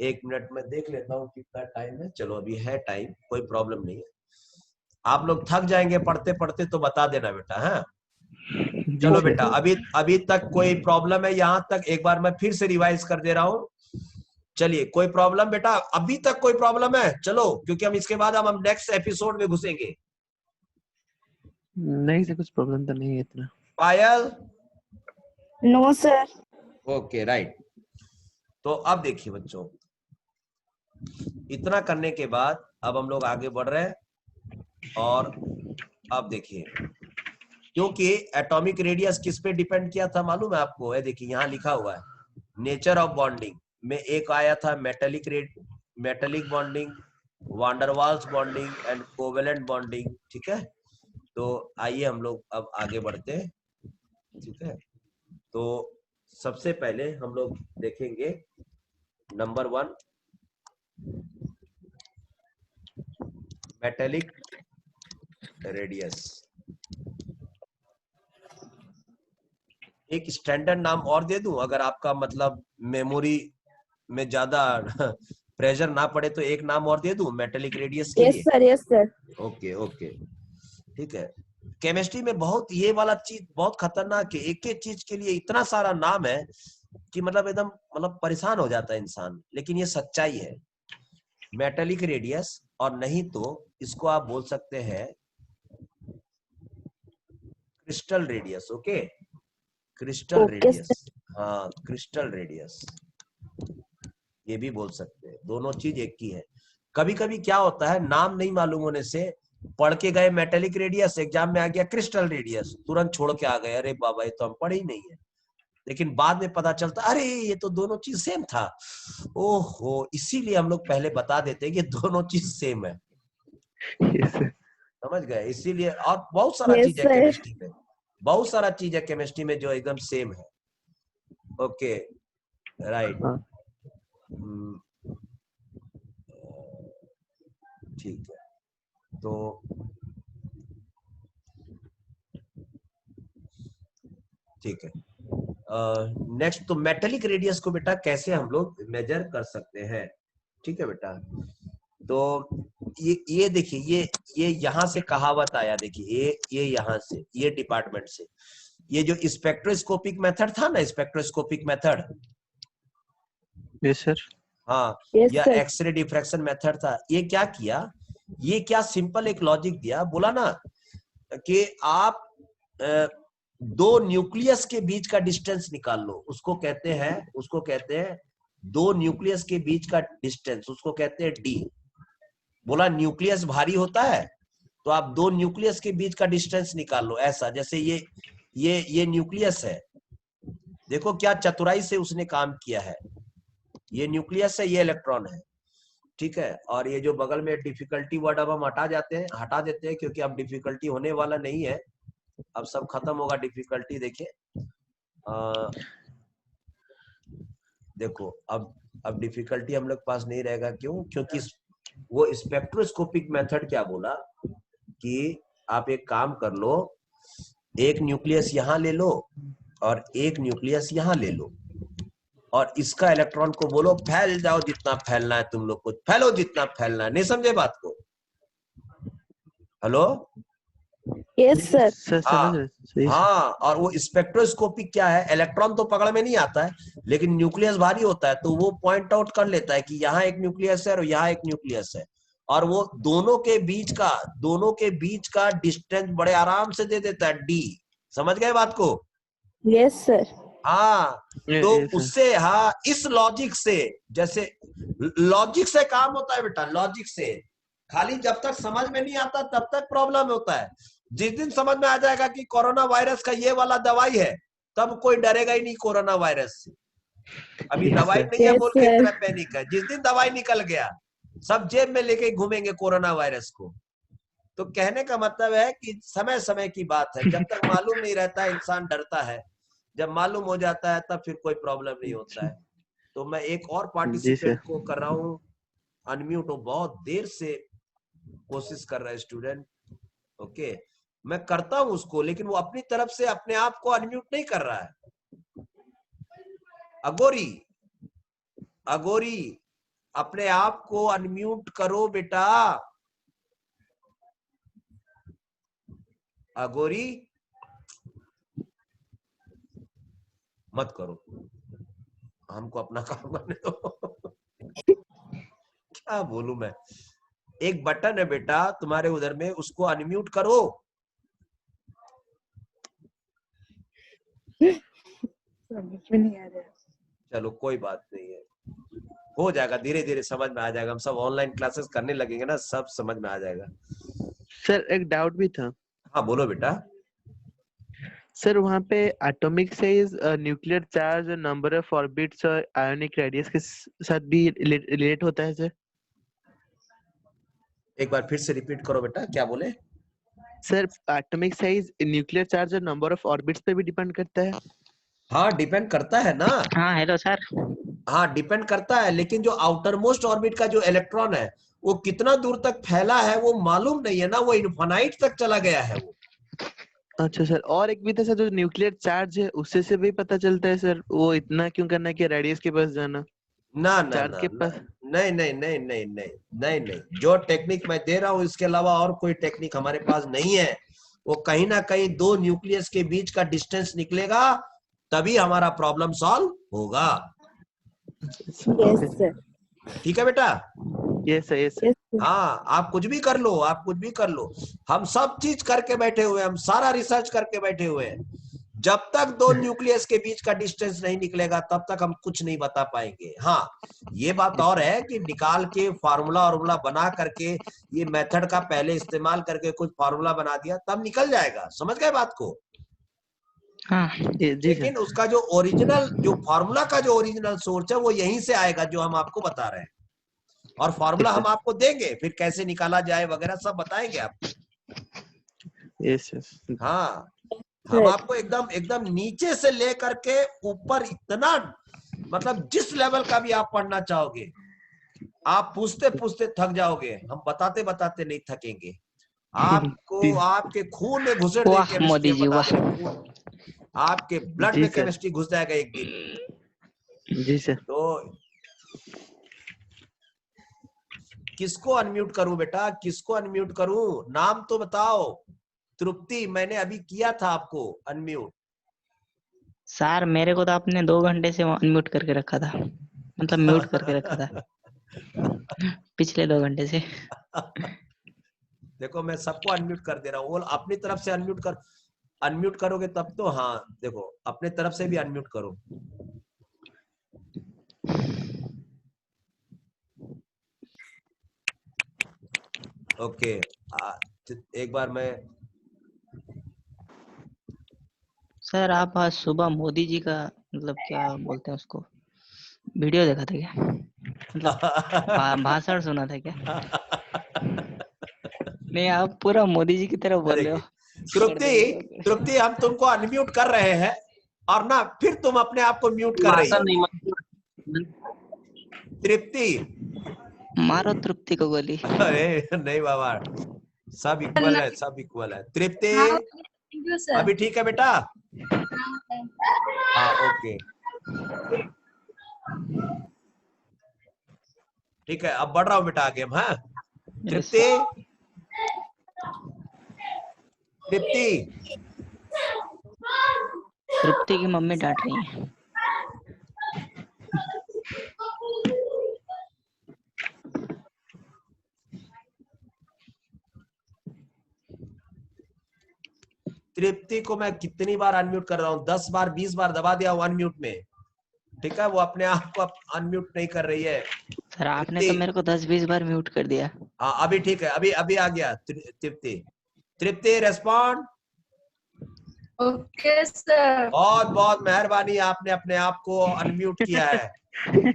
1 मिनट में देख लेता हूँ कितना टाइम है। चलो अभी है टाइम, कोई प्रॉब्लम नहीं है। आप लोग थक जाएंगे पढ़ते पढ़ते तो बता देना बेटा। हाँ चलो बेटा, अभी तक कोई प्रॉब्लम है यहाँ तक? एक बार मैं फिर से रिवाइज कर दे रहा हूँ। चलिए, कोई प्रॉब्लम बेटा? अभी तक कोई प्रॉब्लम है? चलो, क्योंकि हम इसके बाद हम नेक्स्ट एपिसोड में घुसेंगे। नहीं सर, कुछ प्रॉब्लम तो नहीं है इतना। पायल? No, sir. Okay, right. तो अब देखिए बच्चों, इतना करने के बाद अब हम लोग आगे बढ़ रहे हैं। और अब देखिए, क्योंकि एटॉमिक रेडियस किस पे डिपेंड किया था मालूम है आपको? है देखिए, यहाँ लिखा हुआ है नेचर ऑफ बॉन्डिंग में एक आया था metallic bonding, van der Waals bonding and covalent bonding. ठीक है, तो आइए हम लोग अब आगे बढ़ते हैं। ठीक है, तो सबसे पहले हम लोग देखेंगे नंबर 1, मेटेलिक रेडियस। एक स्टैंडर्ड नाम और दे दूं, अगर आपका मतलब मेमोरी में ज्यादा प्रेशर ना पड़े तो एक नाम और दे दूं मेटेलिक रेडियस के Yes, लिए? sir. Yes, sir. Okay okay, ठीक है। केमिस्ट्री में बहुत ये वाला चीज बहुत खतरनाक है, एक एक चीज के लिए इतना सारा नाम है कि मतलब एकदम मतलब परेशान हो जाता है इंसान, लेकिन ये सच्चाई है। मेटेलिक रेडियस, और नहीं तो इसको आप बोल सकते हैं crystal radius. Okay, crystal Okay, radius, हाँ क्रिस्टल रेडियस ये भी बोल सकते हैं, दोनों चीज एक ही है। कभी कभी क्या होता है, नाम नहीं मालूम होने से पढ़ के गए मेटेलिक रेडियस, एग्जाम में आ गया क्रिस्टल रेडियस, तुरंत छोड़ के आ गए, अरे बाबा ये तो हम पढ़े ही नहीं है। लेकिन बाद में पता चलता अरे ये तो दोनों चीज सेम था। ओहो, इसीलिए हम लोग पहले बता देते हैं कि दोनों चीज सेम है। Yes, sir. समझ गए? इसीलिए, और बहुत सारा Yes, चीज है sir. केमिस्ट्री में, बहुत सारा चीज है केमिस्ट्री में जो एकदम सेम है। ओके, राइट, हाँ। ठीक है। तो ठीक है, नेक्स्ट तो मेटेलिक रेडियस को बेटा कैसे हम लोग मेजर कर सकते हैं। ठीक है बेटा, तो ये देखिए, ये यहाँ से कहावत आया, देखिए ये यहाँ से, ये डिपार्टमेंट से, ये जो स्पेक्ट्रोस्कोपिक मेथड था ना, स्पेक्ट्रोस्कोपिक मेथड, Yes, sir. हाँ, Yes, या sir. एक्सरे डिफ्रैक्शन मेथड था। ये क्या किया, ये क्या सिंपल एक लॉजिक दिया, बोला ना कि आप दो न्यूक्लियस के बीच का डिस्टेंस निकाल लो, उसको कहते हैं दो न्यूक्लियस के बीच का डिस्टेंस, उसको कहते हैं डी। बोला न्यूक्लियस भारी होता है तो आप दो न्यूक्लियस के बीच का डिस्टेंस निकाल लो, ऐसा जैसे ये न्यूक्लियस है, देखो क्या चतुराई से उसने काम किया है। ये न्यूक्लियस है, ये इलेक्ट्रॉन है। ठीक है, और ये जो बगल में डिफिकल्टी वर्ड अब हम हटा देते हैं क्योंकि अब डिफिकल्टी होने वाला नहीं है, अब सब खत्म होगा डिफिकल्टी। देखिए देखो अब डिफिकल्टी हम लोग पास नहीं रहेगा, क्यों? क्योंकि वो स्पेक्ट्रोस्कोपिक मेथड क्या बोला कि आप एक काम कर लो, एक न्यूक्लियस यहाँ ले लो और एक न्यूक्लियस यहाँ ले लो, और इसका इलेक्ट्रॉन को बोलो फैल जाओ, जितना फैलना है तुम लोग को फैलो, जितना फैलना है। नहीं समझे बात को? हेलो? Yes, sir. सर समझ रहे, सही से। हाँ, और वो स्पेक्ट्रोस्कोपिक क्या है, इलेक्ट्रॉन तो पकड़ में नहीं आता है, लेकिन न्यूक्लियस भारी होता है, तो वो पॉइंट आउट कर लेता है कि यहाँ एक न्यूक्लियस है और यहाँ एक न्यूक्लियस है, और वो दोनों के बीच का डिस्टेंस बड़े आराम से दे देता है, डी। समझ गए बात को? Yes, sir. हाँ, तो Yes, sir. उससे, हाँ, इस लॉजिक से, जैसे लॉजिक से काम होता है बेटा, लॉजिक से। खाली जब तक समझ में नहीं आता तब तक प्रॉब्लम होता है। जिस दिन समझ में आ जाएगा कि कोरोना वायरस का ये वाला दवाई है, तब कोई डरेगा ही नहीं कोरोना वायरस से। अभी Yes, दवाई sir. नहीं है Yes, बोल के sir. इतना पैनिक है। जिस दिन दवाई निकल गया, सब जेब में लेके घूमेंगे कोरोना वायरस को। तो कहने का मतलब है कि समय समय की बात है, जब तक मालूम नहीं रहता है इंसान डरता है, जब मालूम हो जाता है तब फिर कोई प्रॉब्लम नहीं होता है। तो मैं एक और पार्टिसिपेंट को कर रहा हूँ अनम्यूट, वो बहुत देर से कोशिश कर रहा है स्टूडेंट। ओके, मैं करता हूं उसको, लेकिन वो अपनी तरफ से अपने आप को अनम्यूट नहीं कर रहा है। अगोरी, अगोरी अपने आप को अनम्यूट करो बेटा। अगोरी मत करो, हमको अपना काम करने दो। क्या बोलूं मैं, एक बटन है बेटा तुम्हारे उधर में, उसको अनम्यूट करो। समझ में नहीं आ रहा। चलो कोई बात नहीं है, हो जाएगा, धीरे धीरे समझ में आ जाएगा। हम सब ऑनलाइन क्लासेस करने लगेंगे ना, सब समझ में आ जाएगा। सर एक डाउट भी था। हाँ बोलो बेटा। सर वहाँ पे atomic size, nuclear charge, number of orbits और आयोनिक रेडियस के साथ भी रिलेट होता है सर? एक बार फिर से रिपीट करो बेटा, क्या बोले? Sir atomic size nuclear charge और नंबर ऑफ ऑर्बिट्स पे भी डिपेंड करता है? हाँ डिपेंड करता है ना। हाँ हेलो सर। हाँ डिपेंड करता है, लेकिन जो आउटर मोस्ट ऑर्बिट का जो इलेक्ट्रॉन है वो कितना दूर तक फैला है वो मालूम नहीं है ना, वो इनफाइनाइट तक चला गया है वो। अच्छा सर, और एक भी था सर, जो न्यूक्लियर चार्ज है उससे से भी पता चलता है सर, वो इतना क्यों करना है कि रेडियस के पास जाना? ना ना चार्ज ना के ना, पास? नहीं नहीं नहीं नहीं नहीं नहीं नहीं, जो टेक्निक मैं दे रहा हूँ इसके अलावा और कोई टेक्निक हमारे पास नहीं है। वो कहीं ना कहीं दो न्यूक्लियस के बीच का डिस्टेंस निकलेगा, तभी हमारा प्रॉब्लम सॉल्व होगा। Yes sir. ठीक है बेटा? Yes sir, yes sir. Yes sir. हाँ आप कुछ भी कर लो, आप कुछ भी कर लो, हम सब चीज करके बैठे हुए हैं, हम सारा रिसर्च करके बैठे हुए हैं। जब तक दो न्यूक्लियस के बीच का डिस्टेंस नहीं निकलेगा तब तक हम कुछ नहीं बता पाएंगे। हाँ ये बात और है कि निकाल के फार्मूला वार्मूला बना करके, ये मेथड का पहले इस्तेमाल करके कुछ फार्मूला बना दिया तब निकल जाएगा, समझ गए बात को? हाँ जी सर। लेकिन उसका जो ओरिजिनल, जो फार्मूला का जो ओरिजिनल सोर्स है वो यहीं से आएगा जो हम आपको बता रहे हैं, और फार्मूला हम आपको देंगे, फिर कैसे निकाला जाए वगैरह सब बताएंगे आपको। Yes yes. हाँ हम आपको एकदम एकदम नीचे से लेकर के ऊपर इतना, मतलब जिस लेवल का भी आप पढ़ना चाहोगे, आप पूछते पूछते थक जाओगे, हम बताते बताते नहीं थकेंगे। आपको आपके खून में घुसेड़ देंगे वाह केमिस्ट्री, मोदी हम जी बता वाह। दे रहे हैं, आपके ब्लड जी में सर। केमिस्ट्री घुस जाएगा एक दिन। जी सर। तो किसको अनम्यूट करूं बेटा, किसको अनम्यूट करूं? नाम तो बताओ। तृप्ति, मैंने अभी किया था आपको अनम्यूट। सर मेरे को तो आपने 2 घंटे से अनम्यूट करके रखा था, मतलब म्यूट करके रखा था पिछले 2 घंटे से। देखो मैं सबको अनम्यूट कर दे रहा हूँ, वो अपनी तरफ से अनम्यूट करोगे तब तो। हाँ देखो अपने तरफ से भी अनम्यूट करो। ओके एक बार मैं, सर आप आज सुबह मोदी जी का मतलब क्या बोलते हैं उसको, वीडियो देखा था क्या, मतलब भाषण सुना था क्या? नहीं आप पूरा मोदी जी की तरह बोल रहे हो। तृप्ति तृप्ति हम तुमको अनम्यूट कर रहे हैं और ना फिर तुम अपने आप को म्यूट कर रही हो। तृप्ति मारो तृप्ति को गोली। अरे नहीं बाबा, सब इक्वल है, सब इक्वल है। तृप्ति थैंक यू सर। अभी ठीक है बेटा? हाँ ओके ठीक है, अब बढ़ रहा हूँ बेटा आगे हम। हाँ तृप्ति, तृप्ति तृप्ति की मम्मी डांट रही है। तृप्ति को मैं कितनी बार अनम्यूट कर रहा हूँ, 10 बार 20 बार दबा दिया हूँ अनम्यूट में, ठीक है? वो अपने आप को अनम्यूट नहीं कर रही है। सर आपने तो मेरे को 10-20 बार म्यूट कर दिया। हाँ अभी ठीक है, अभी अभी आ गया। तृप्ति, तृप्ति रेस्पॉन्ड। Okay sir. बहुत बहुत मेहरबानी, आपने अपने आप को अनम्यूट किया है। ये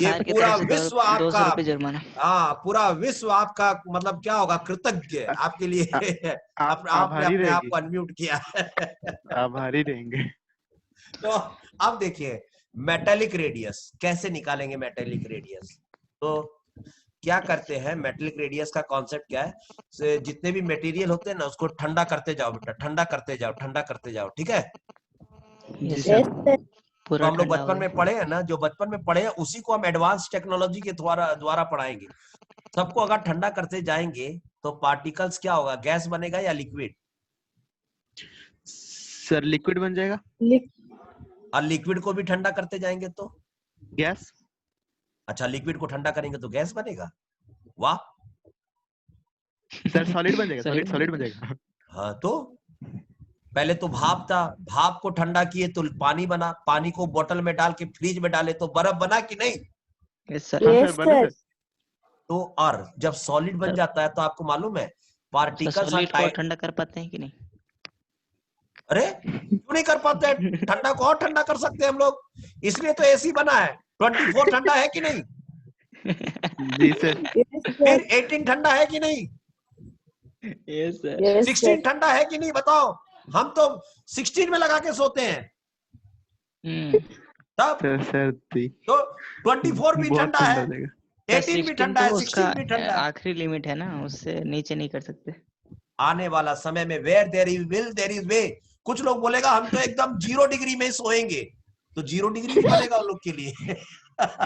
सर की पूरा तरफ से विश्व 200 आपका, रुपये जुर्माना। हाँ पूरा विश्व आपका मतलब क्या होगा, कृतज्ञ आपके लिए। आप आपने आभारी अपने आप रहेगी, को अनम्यूट किया है। आभारी रहेंगे। तो अब देखिए मेटेलिक रेडियस कैसे निकालेंगे। मेटेलिक रेडियस तो क्या करते हैं, मेटेलिक रेडियस का कॉन्सेप्ट क्या है, जितने भी मटेरियल होते हैं ना उसको ठंडा करते जाओ बेटा, ठंडा करते जाओ, ठंडा करते जाओ, ठीक है। जी यस सर। सर, तो पूरा हम लोग ठंडा हो बचपन गया। में पढ़े हैं ना, जो बचपन में पढ़े हैं उसी को हम एडवांस टेक्नोलॉजी के द्वारा पढ़ाएंगे। सबको अगर ठंडा करते जाएंगे तो पार्टिकल्स क्या होगा, गैस बनेगा या लिक्विड? सर लिक्विड बन जाएगा। और लिक्विड को भी ठंडा करते जाएंगे तो, गैस। अच्छा लिक्विड को ठंडा करेंगे तो गैस बनेगा, वाह। सर सॉलिड बन जाएगा, सॉलिड सॉलिड बन जाएगा। हाँ तो पहले तो भाप था, भाप को ठंडा किए तो पानी बना, पानी को बोतल में डाल के फ्रिज में डाले तो बर्फ बना कि नहीं? Yes sir. हाँ सर बना सर। तो और जब सॉलिड बन सर, जाता है तो आपको मालूम है सर पार्टिकल्स आर सॉलिड को टाइट। ठंडा कर पाते हैं कि नहीं? अरे क्यों नहीं कर पाते, ठंडा को और ठंडा कर सकते हैं हम लोग, इसलिए तो एसी बना है। 24 ठंडा है कि नहीं? जी सर। फिर 18 ठंडा है कि नहीं? Yes sir. 16 ठंडा है कि नहीं बताओ? हम तो 16 में लगा के सोते हैं तब। सर तो 24 भी बहुत ठंडा ठंडा है, हो जाएगा। 18 भी 16 ठंडा तो है, उसका 16 भी ठंडा है। आखिरी लिमिट है ना, उससे नीचे नहीं कर सकते। आने वाला समय में where there is will there is way. कुछ लोग बोलेगा हम तो एकदम 0 डिग्री में सोएंगे, तो 0 डिग्री नहीं बनेगा उन लोग के लिए।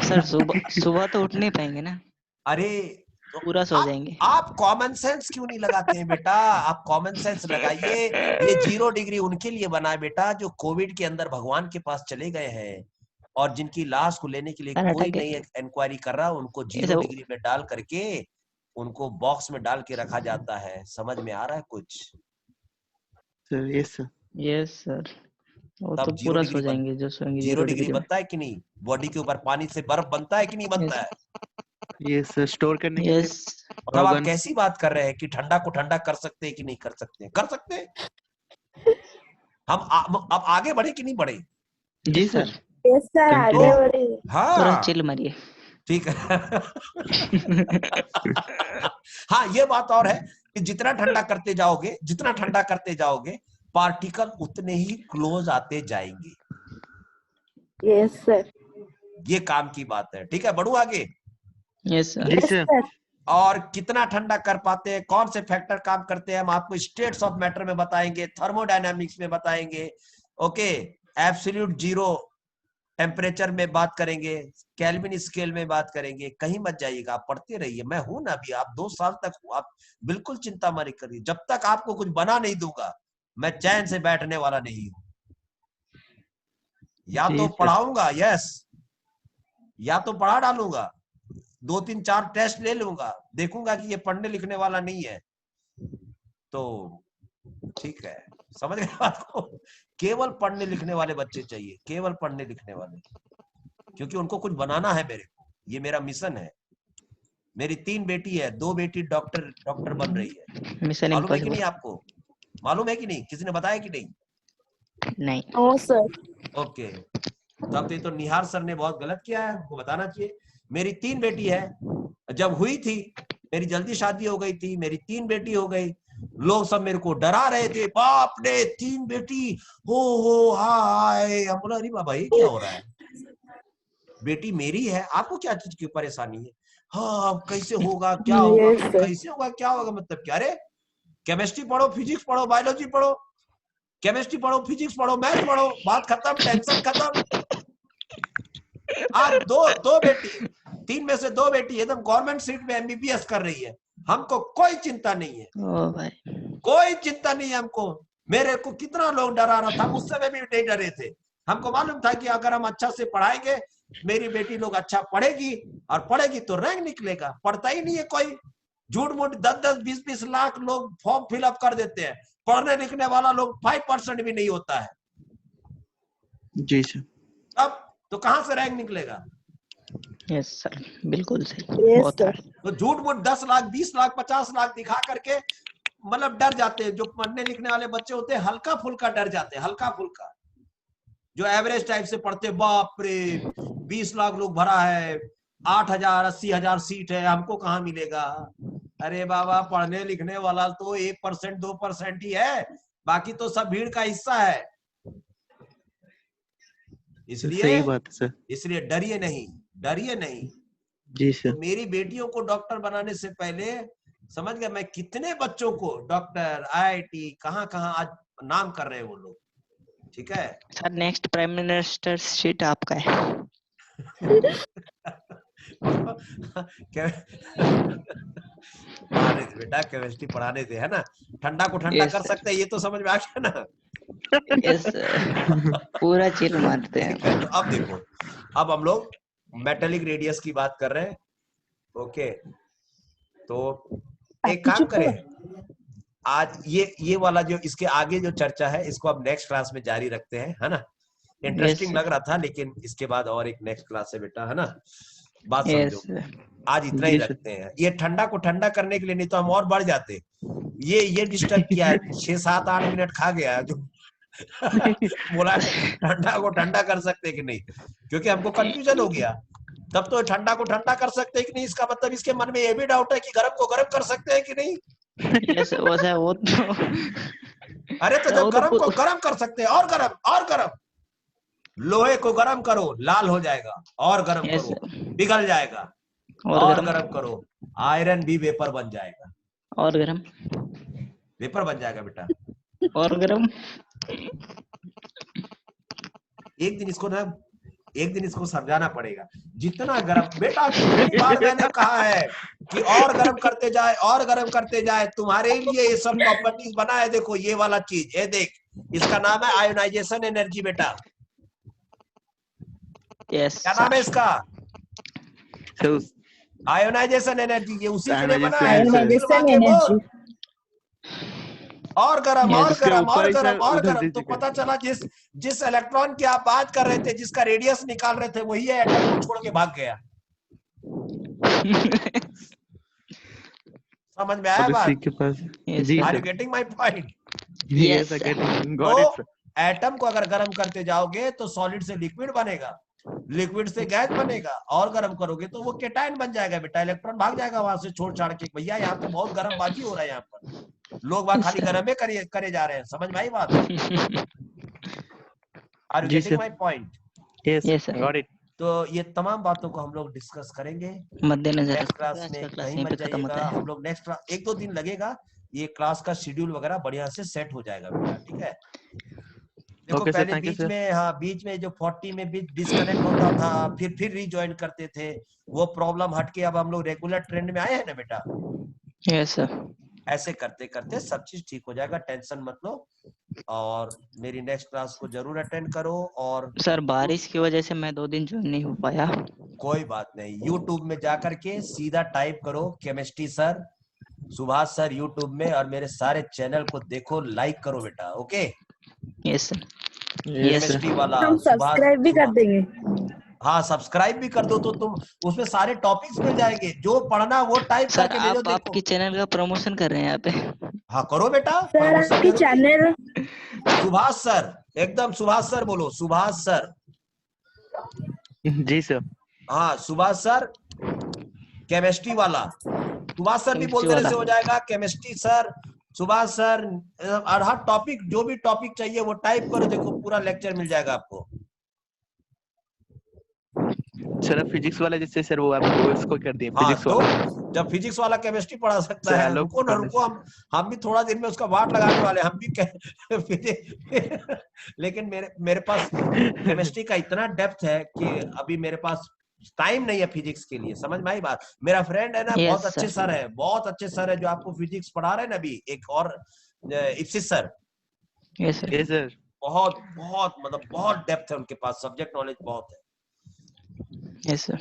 सर सुबह तो उठ नहीं पाएंगे ना, अरे तो पूरा सो जाएंगे। आप कॉमन सेंस क्यों नहीं लगाते हैं बेटा? आप कॉमन सेंस लगाइए। ये 0 डिग्री उनके लिए बना है बेटा जो कोविड के अंदर भगवान के पास चले गए हैं और जिनकी लाश को लेने के लिए सर कोई हटा के नहीं इंक्वायरी कर रहा, उनको 0 ऐसा डिग्री में डाल करके उनको बॉक्स में डाल के रखा जाता है। समझ में आ रहा है कुछ? Sir yes sir. Yes sir, वो तब तो 0 पूरा डिग्री सो जाएंगे जो सोएंगे 0 0 डिग्री डिग्री में। बनता है कि नहीं? बॉडी के ऊपर पानी से बर्फ बनता है कि नहीं बनता है? यस सर, स्टोर करने के लिए यस तब आप ऑर्गन। कैसी बात कर रहे हैं कि ठंडा को ठंडा कर सकते हैं कि नहीं कर सकते हैं? कर सकते हैं। अब आगे बढ़े कि नहीं बढ़े? जी सर। तो पूरा हाँ चिल मारिए। ठीक है। हाँ ये बात और है कि जितना ठंडा करते जाओगे, जितना ठंडा करते जाओगे पार्टिकल उतने ही क्लोज आते जाएंगे। Yes sir. ये काम की बात है, ठीक है। बढ़ू आगे। Yes sir. जी सर। और कितना ठंडा कर पाते हैं, कौन से फैक्टर काम करते हैं, हम आपको स्टेट्स ऑफ मैटर में बताएंगे, थर्मोडायनामिक्स में बताएंगे, ओके, एब्सोल्यूट जीरो टेम्परेचर में बात करेंगे, केल्विन स्केल में बात करेंगे। कहीं मत जाइएगा, आप पढ़ते रहिए। मैं हूं ना अभी, आप 2 साल तक हूं, आप बिल्कुल चिंता मत करिए। जब तक आपको कुछ बना नहीं दूंगा मैं चैन से बैठने वाला नहीं हूं। या जी तो सर। पढ़ाऊंगा, यस, या तो पढ़ा डालूंगा, 2-3-4 टेस्ट ले लूंगा, देखूंगा कि ये पढ़ने लिखने वाला नहीं है तो ठीक है। समझ गए बात को? केवल पढ़ने लिखने वाले बच्चे चाहिए, केवल पढ़ने लिखने वाले, क्योंकि उनको कुछ बनाना है मेरे को, ये मेरा मिशन है। मेरी 3 बेटी है, 2 बेटी डॉक्टर बन रही है। मिशन मालूम है कि इम्पॉसिबल। नहीं आपको? मालूम है कि नहीं? किसी ने बताया कि नहीं? नहीं। No sir. ओके, तब तो निहार सर ने बहुत गलत किया है, हमको बताना चाहिए। मेरी 3 बेटी है, जब हुई थी मेरी जल्दी शादी हो गई थी, मेरी 3 बेटी हो गई, लोग सब मेरे को डरा रहे थे, बाप ने 3 बेटी, हो हाय। हम बोला अरे बाबा ये क्या हो रहा है, बेटी मेरी है, आपको क्या चीज की परेशानी है? हाँ कैसे होगा, क्या होगा, यस सर। कैसे होगा, क्या होगा, मतलब क्या? अरे केमिस्ट्री पढ़ो, फिजिक्स पढ़ो, बायोलॉजी पढ़ो, केमिस्ट्री पढ़ो, फिजिक्स पढ़ो, मैथ पढ़ो, बात खत्म, टेंशन खत्म। आज दो बेटी, 3 में से 2 बेटी एकदम गवर्नमेंट सीट में एमबीबीएस कर रही है। हमको कोई चिंता नहीं है, ओ भाई, कोई चिंता नहीं है हमको। मेरे को कितना लोग डरा रहा था, उस समय भी नहीं डरे थे। हमको मालूम था कि अगर हम अच्छा से पढ़ाएंगे, मेरी बेटी लोग अच्छा पढ़ेगी और पढ़ेगी तो रैंक निकलेगा। पढ़ता ही नहीं है कोई, झूठ मूठ 10-10, 20-20 लाख लोग फॉर्म फिलअप कर देते हैं, पढ़ने लिखने वाला लोग 5% भी नहीं होता है। जी सर। अब तो कहां से रैंक निकलेगा? यस सर, बिल्कुल सही। यस बहुत सर। तो झूठ मूठ 10 लाख, 20 लाख, 50 लाख दिखा करके मतलब डर जाते हैं। जो पढ़ने लिखने वाले बच्चे होते हैं हल्का फुल्का डर जाते हैं, हल्का फुल्का। जो एवरेज टाइप से पढ़ते, बाप रे 20 लाख लोग भरा है, 8,000 80,000 सीट है, हमको कहाँ मिलेगा। अरे बाबा, पढ़ने लिखने वाला तो 1% 2% ही है, बाकी तो सब भीड़ का हिस्सा है। सही बात है सर। इसलिए डरिए नहीं, डरिए नहीं। जी सर। तो मेरी बेटियों को डॉक्टर बनाने से पहले समझ गया मैं कितने बच्चों को डॉक्टर, IIT, कहाँ आज नाम कर रहे हैं वो लोग। ठीक है sir, next prime minister seat आपका है। पढ़ाने थे बेटा, केमिस्ट्री पढ़ाने थे, है ना। ठंडा को ठंडा Yes, कर sir. सकते हैं, ये तो समझ में आ गया ना। यस, पूरा चिल मारते ठीक है, हैं। तो अब देखो, अब हम लोग मेटेलिक रेडियस की बात कर रहे हैं। ओके, तो एक काम करें, आज ये वाला जो इसके आगे जो चर्चा है, इसको अब नेक्स्ट क्लास में जारी रखते हैं, है ना। इंटरेस्टिंग Yes, लग रहा था, लेकिन इसके बाद और एक नेक्स्ट क्लास है बेटा, है ना। बात Yes, समझो, आज इतना ही जी सर। रखते हैं। ये ठंडा को ठंडा करने के लिए, नहीं तो हम और बढ़ जाते। ये डिस्टर्ब किया है, 6 7 8 मिनट खा गया जो बोला ठंडा को ठंडा कर सकते कि नहीं, क्योंकि हमको कंफ्यूजन हो गया। तब तो ठंडा को ठंडा कर सकते हैं कि नहीं, इसका मतलब इसके मन में ये भी डाउट है कि गर्म को गर्म कर सकते हैं कि नहीं। yes, वो तो अरे तो जब गर्म को गर्म कर सकते हैं, और गर्म, लोहे को गर्म करो, लाल हो जाएगा, और गर्म Yes, करो, पिघल जाएगा, और गर्म करो, आयरन भी वेपर बन जाएगा। और गरम, वेपर बन जाएगा बेटा। और गरम। एक दिन इसको समझाना पड़ेगा। जितना गर्म बेटा, कितनी बार मैंने कहा है कि और गर्म करते जाए, तुम्हारे लिए ये सब प्रॉपर्टीज बना है। देखो ये वाला चीज, ये देख, इसका नाम है आयोनाइजेशन एनर्जी बेटा। Yes, क्या नाम है इसका? Sir ionisation energy. ये उसी के लिए बना है। Ionisation energy. और गरम, Yes. और इसके गरम, और ऊपर ही गरम, सर और उधर गरम। तो दीजिएगा। पता चला जिस इलेक्ट्रॉन की आप बात कर रहे थे, जिसका रेडियस निकाल रहे थे, वही है एटम को छोड़ के भाग गया। समझ में आया अब इसी बात? के पास। Yes, जी sir. R sir. You getting my point? Yes, Yes, I sir. get got it, तो sir. एटम को अगर गर्म करते जाओगे तो सॉलिड से लिक्विड बनेगा, लिक्विड से गैस बनेगा, और गर्म करोगे तो वो केटायन बन जाएगा बेटा। इलेक्ट्रॉन भाग जाएगा वहां से छोड़ छाड़ के। भैया यहाँ तो बहुत गर्म बाजी हो रहा है, यहाँ पर लोग वहां खाली गर्म करे जा रहे हैं। समझ में आई बात? आर यू जी getting sir. My point? Yes, Yes, sir. got it. तो ये तमाम बातों को हम लोग डिस्कस करेंगे मद्देनजर नेक्स्ट रखते हुए क्लास आज में। का क्लास कहीं यहीं मत पे खत्म होता जाइएगा। है। हम लोग नेक्स्ट क्लास 1-2 दिन लगेगा, ये क्लास का शेड्यूल वगैरह बढ़िया से सेट हो जाएगा बेटा। ठीक है, देखो Okay, sir, पहले thank you, बीच sir. में, हाँ बीच में जो 40 में भी डिस्कनेक्ट होता था, फिर रिज्वाइन करते थे, वो प्रॉब्लम हट के अब हम लोग रेगुलर ट्रेंड में आए हैं ना बेटा। Yes, sir. ऐसे करते करते सब चीज ठीक हो जाएगा, टेंशन मत लो। और मेरी नेक्स्ट क्लास को जरूर अटेंड करो। और सर, बारिश की वजह से मैं 2 दिन ज्वाइन नहीं हो पाया। कोई बात नहीं, यूट्यूब में जाकर के सीधा टाइप करो chemistry sir, Subhash sir YouTube में, और मेरे सारे चैनल को देखो, लाइक करो बेटा। Okay, Yes, sir. Yes, sir. Chemistry वाला हम सब्सक्राइब भी कर देंगे। हाँ सब्सक्राइब भी कर दो, तो तुम उसमें सारे टॉपिक्स मिल जाएंगे, जो पढ़ना वो टाइप सर, करके भेजो। आप आपकी देखो, चैनल का प्रमोशन कर रहे हैं यहाँ पे। हाँ करो बेटा सर प्रमोशन आपकी जरूरी। चैनल सुभाष सर, एकदम सुभाष सर बोलो, सुभाष सर। जी सर। हाँ सुभाष सर केमिस्ट्री वाला, सुभाष सर भी केमिस्ट्री बोलते वाला। से हो जाएगा। केमिस्ट्री सर, सुभाष सर, और हर टॉपिक, जो भी टॉपिक चाहिए वो टाइप करो, देखो पूरा लेक्चर मिल जाएगा आपको। सर फिजिक्स वाला जैसे सर वो आप उसको कर दिए हाँ फिजिक्स तो वाला। जब फिजिक्स वाला केमिस्ट्री पढ़ा सकता सर, है, hello, रुको ना रुको, हम भी थोड़ा दिन में उसका वाट लगाने वाले, हम भी लेकिन मेरे पास केमिस्ट्री का इतना डेप्थ है कि अभी मेरे पास टाइम नहीं है फिजिक्स के लिए। समझ में आई बात? मेरा फ्रेंड है ना, Yes, बहुत अच्छे sir. सर है, बहुत अच्छे सर है, जो आपको फिजिक्स पढ़ा रहे हैं ना अभी, एक और इप्सिस sir, Yes, sir. Yes, sir. बहुत बहुत मतलब बहुत डेप्थ है उनके पास, सब्जेक्ट नॉलेज बहुत है Yes, sir.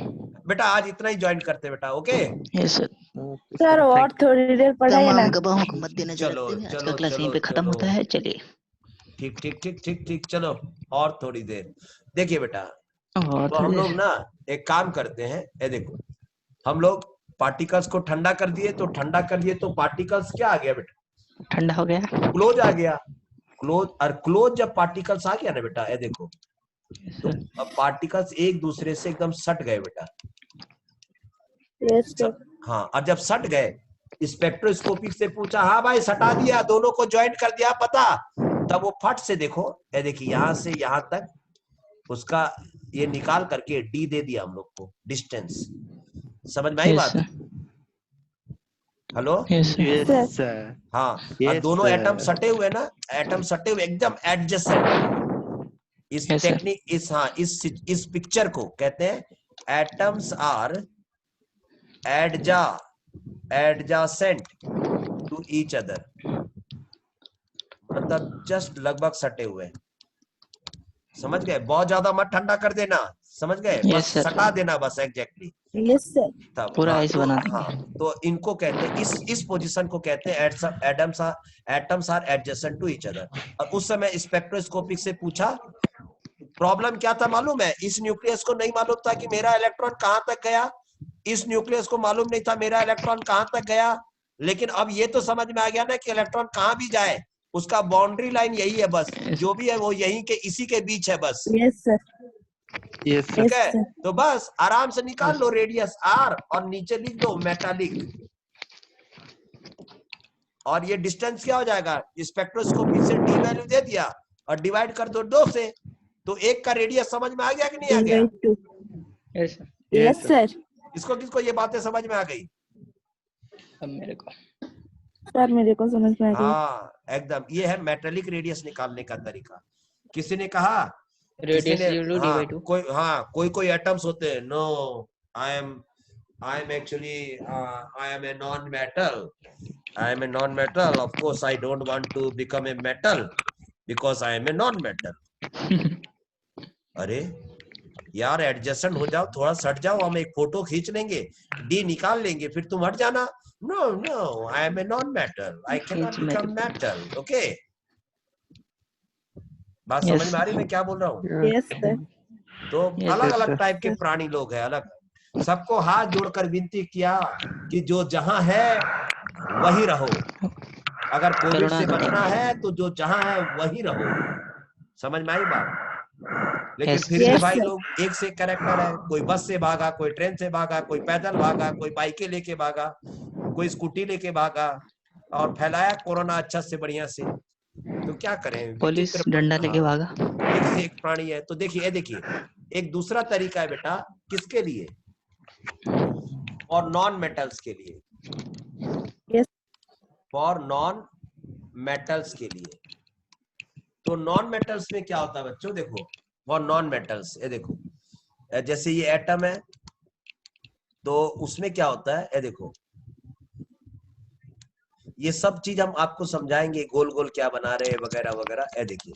बेटा। आज इतना ही ज्वाइन करते बेटा। Okay Yes, sir. Okay, sir sir. और Thank you. थोड़ी देर पढ़ाइए ना। तमाम गवाहों को मद्देनजर चलो, रखते हुए आज का चलो, क्लास यहीं चलो, पे खत्म चलो। होता है। चलिए। ठीक ठीक ठीक ठीक ठीक, चलो और थोड़ी देर। देखिए बेटा, और तो हम लोग ना एक काम करते हैं, ये देखो, हम लोग पार्टिकल्स को ठंडा कर दिए, तो पार्टिकल्स क्या आ गया बेटा? ठंडा हो गया। क्लोज आ गया। क्लोज, और क्लोज जब पार्टिकल्स आ गया ना बेटा, ये देखो, सर। पार्टिकल्स एक दूसरे से एकदम सट गए बेटा। Yes, sir. हाँ, और जब सट गए, स्पेक्ट्रोस्कोपिक से पूछा, हाँ भाई सटा दिया, दोनों को ज्वाइंट कर दिया पता, तब वो फट से देखो, ये देखिए यहाँ से यहाँ तक उसका ये निकाल करके डी दे दिया हम लोग को डिस्टेंस। समझ में आई यस बात? Sir. Hello, yes sir. Yes sir. हाँ, और Yes, दोनों sir. एटम सटे हुए ना, एटम सटे हुए एकदम एडजेसेंट। इस Yes, sir. टेक्निक, इस पिक्चर को कहते हैं atoms are adjacent to each other, मतलब जस्ट लगभग सटे हुए। समझ गए? बहुत ज्यादा मत ठंडा कर देना, समझ गए? Yes, बस sir. सटा देना बस एग्जैक्टली। Yes, sir. तब पूरा हाँ, आइस तो, बना देंगे। हाँ, तो इनको कहते हैं, इस पोजीशन को कहते हैं atoms are adjacent to each other. और उस समय स्पेक्ट्रोस्कोपिक से पूछा, प्रॉब्लम क्या था मालूम है? इस न्यूक्लियस को नहीं मालूम था कि मेरा इलेक्ट्रॉन कहां तक गया, इस न्यूक्लियस को मालूम नहीं था मेरा इलेक्ट्रॉन कहां तक गया, लेकिन अब ये तो समझ में आ गया ना कि इलेक्ट्रॉन कहां भी जाए उसका बाउंड्री लाइन यही है, बस जो भी है वो यही के इसी के बीच है बस। Yes, sir. Yes, sir. ठीक Yes, है, sir. तो बस आराम से निकाल लो रेडियस आर और नीचे लिख दो मेटालिक, और ये डिस्टेंस क्या हो जाएगा? स्पेक्ट्रोस्कोपी से डी वैल्यू दे दिया और डिवाइड कर दो 2 से, तो 1 का रेडियस समझ में आ गया कि नहीं आ गया? Divide 2. Yes sir. Yes, sir. किसको किसको ये बातें समझ में आ गई? अब मेरे को। Sir, मेरे को समझ में आ गया. हाँ, एकदम, ये है मेटालिक रेडियस निकालने का तरीका। किसी ने कहा, radius equal to D by 2। कोई एटम्स होते हैं, no I am actually I am a non metal, of course I don't want to become a metal because I am a non metal. अरे यार, एडजस्टेंट हो जाओ, थोड़ा सट जाओ, हम एक फोटो खींच लेंगे, डी निकाल लेंगे, फिर तुम हट जाना। No I am a non metal, I can not become metal. Okay, बात Yes. समझ में आ रही मैं क्या बोल रहा हूँ? Yes, sir. तो Yes, अलग yes, अलग sir. टाइप के प्राणी लोग हैं, अलग। सबको हाथ जोड़कर विनती किया कि जो जहां है वही रहो, अगर कोविड से बचना है तो जो जहां है वही रहो। समझ में आई बात? लेकिन Yes. फिर भी Yes, भाई sir. लोग एक से एक कैरेक्टर है, कोई बस से भागा, कोई ट्रेन से भागा, कोई पैदल भागा, कोई बाइकें लेके भागा, कोई स्कूटी लेके भागा और फैलाया कोरोना अच्छा से बढ़िया से। तो क्या करें, पुलिस विचित्र, डंडा लेके हाँ, भागा। एक से एक प्राणी है। तो देखिए एक दूसरा तरीका है बेटा, किसके लिए? और नॉन मेटल्स के लिए। Yes. फॉर नॉन मेटल्स के लिए। तो नॉन मेटल्स में क्या होता है बच्चों? देखो, फॉर नॉन मेटल्स, ये देखो, जैसे ये एटम है तो उसमें क्या होता है, ये देखो, ये सब चीज हम आपको समझाएंगे, गोल गोल क्या बना रहे हैं वगैरह वगैरह। ये देखिए,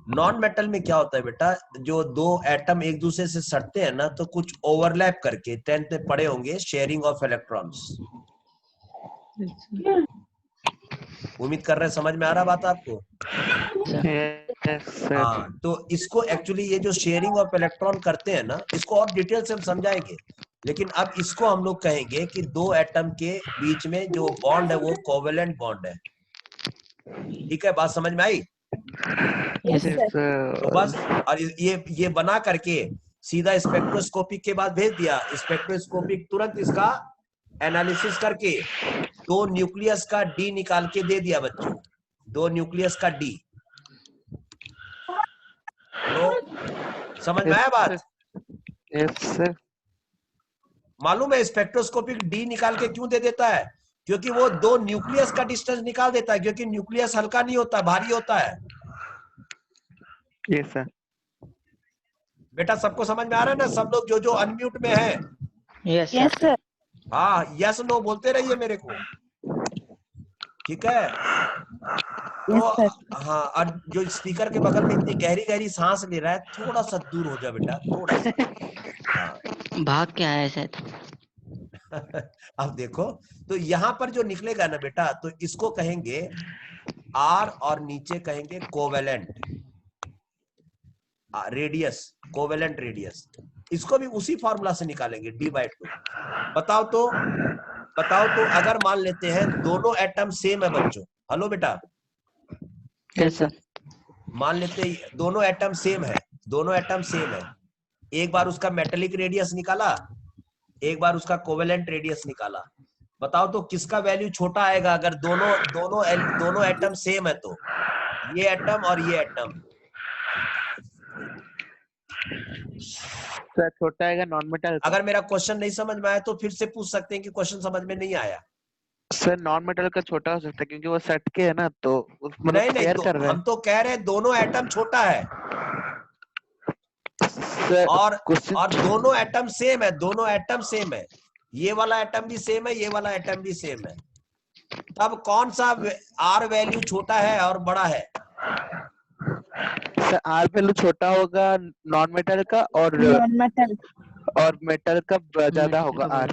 नॉन मेटल में क्या होता है बेटा, जो 2 एटम एक दूसरे से सटते हैं ना, तो कुछ ओवरलैप करके 10th में पढ़े होंगे, शेयरिंग ऑफ इलेक्ट्रॉन्स। उम्मीद कर रहे हैं समझ में आ रहा बात आपको? Yes, sir. हाँ, तो इसको एक्चुअली ये जो शेयरिंग ऑफ इलेक्ट्रॉन करते हैं ना, इसको और डिटेल से हम समझाएंगे, लेकिन अब इसको हम लोग कहेंगे कि 2 एटम के बीच में जो बॉन्ड है वो कोवेलेंट बॉन्ड है। ठीक है, बात समझ में आई? Yes, Yes, sir. sir. तो बस, और ये बना करके सीधा स्पेक्ट्रोस्कोपिक के बाद भेज दिया। स्पेक्ट्रोस्कोपिक तुरंत इसका एनालिसिस करके 2 न्यूक्लियस का डी निकाल के दे दिया बच्चों, 2 न्यूक्लियस का डी। तो समझ में आया बात? Yes, sir. मालूम है स्पेक्ट्रोस्कोपिक डी निकाल के क्यों दे देता है? क्योंकि वो 2 न्यूक्लियस का डिस्टेंस निकाल देता है, क्योंकि न्यूक्लियस हल्का नहीं होता, भारी होता है। Yes, sir. बेटा सबको समझ में आ रहा है ना? सब लोग जो अनम्यूट में है, Yes, sir. Yes, sir. हाँ, यस नो बोलते रहिए मेरे को, ठीक है? Yes, तो sir. हाँ, और जो स्पीकर के बगल में इतनी गहरी गहरी सांस ले रहा है, थोड़ा सा दूर हो जा बेटा, थोड़ा सा। हाँ। भाग के आया है शायद। अब देखो, तो यहाँ पर जो निकलेगा ना बेटा, तो इसको कहेंगे आर और नीचे कहेंगे कोवेलेंट रेडियस, कोवेलेंट रेडियस। इसको भी उसी फॉर्मूला से निकालेंगे, d/2। बताओ तो अगर मान लेते हैं दोनों एटम सेम है बच्चों, हेलो बेटा, Yes, sir. मान लेते हैं दोनों एटम सेम है, दोनों एटम सेम है, एक बार उसका मेटेलिक रेडियस निकाला, एक बार उसका कोवेलेंट रेडियस निकाला, बताओ तो किसका वैल्यू छोटा आएगा अगर दोनों एटम सेम है तो? ये एटम और ये एटम। सर छोटा आएगा नॉन मेटल का। अगर मेरा क्वेश्चन नहीं समझ में आया तो फिर से पूछ सकते हैं कि क्वेश्चन समझ में नहीं आया। सर नॉन मेटल का छोटा हो सकता है क्योंकि वो सट के है ना, तो मतलब नहीं केयर कर रहा है। हम तो कह रहे हैं दोनों एटम छोटा है सर और क्वेश्चन दोनों एटम सेम है, दोनों एटम सेम है, ये वाला एटम भी सेम है, ये वाला एटम भी सेम है, तब कौन सा आर वैल्यू छोटा है और बड़ा है? सर आर वैल्यू छोटा होगा नॉन मेटल का और नॉन मेटल। मेटल का ज्यादा होगा आर।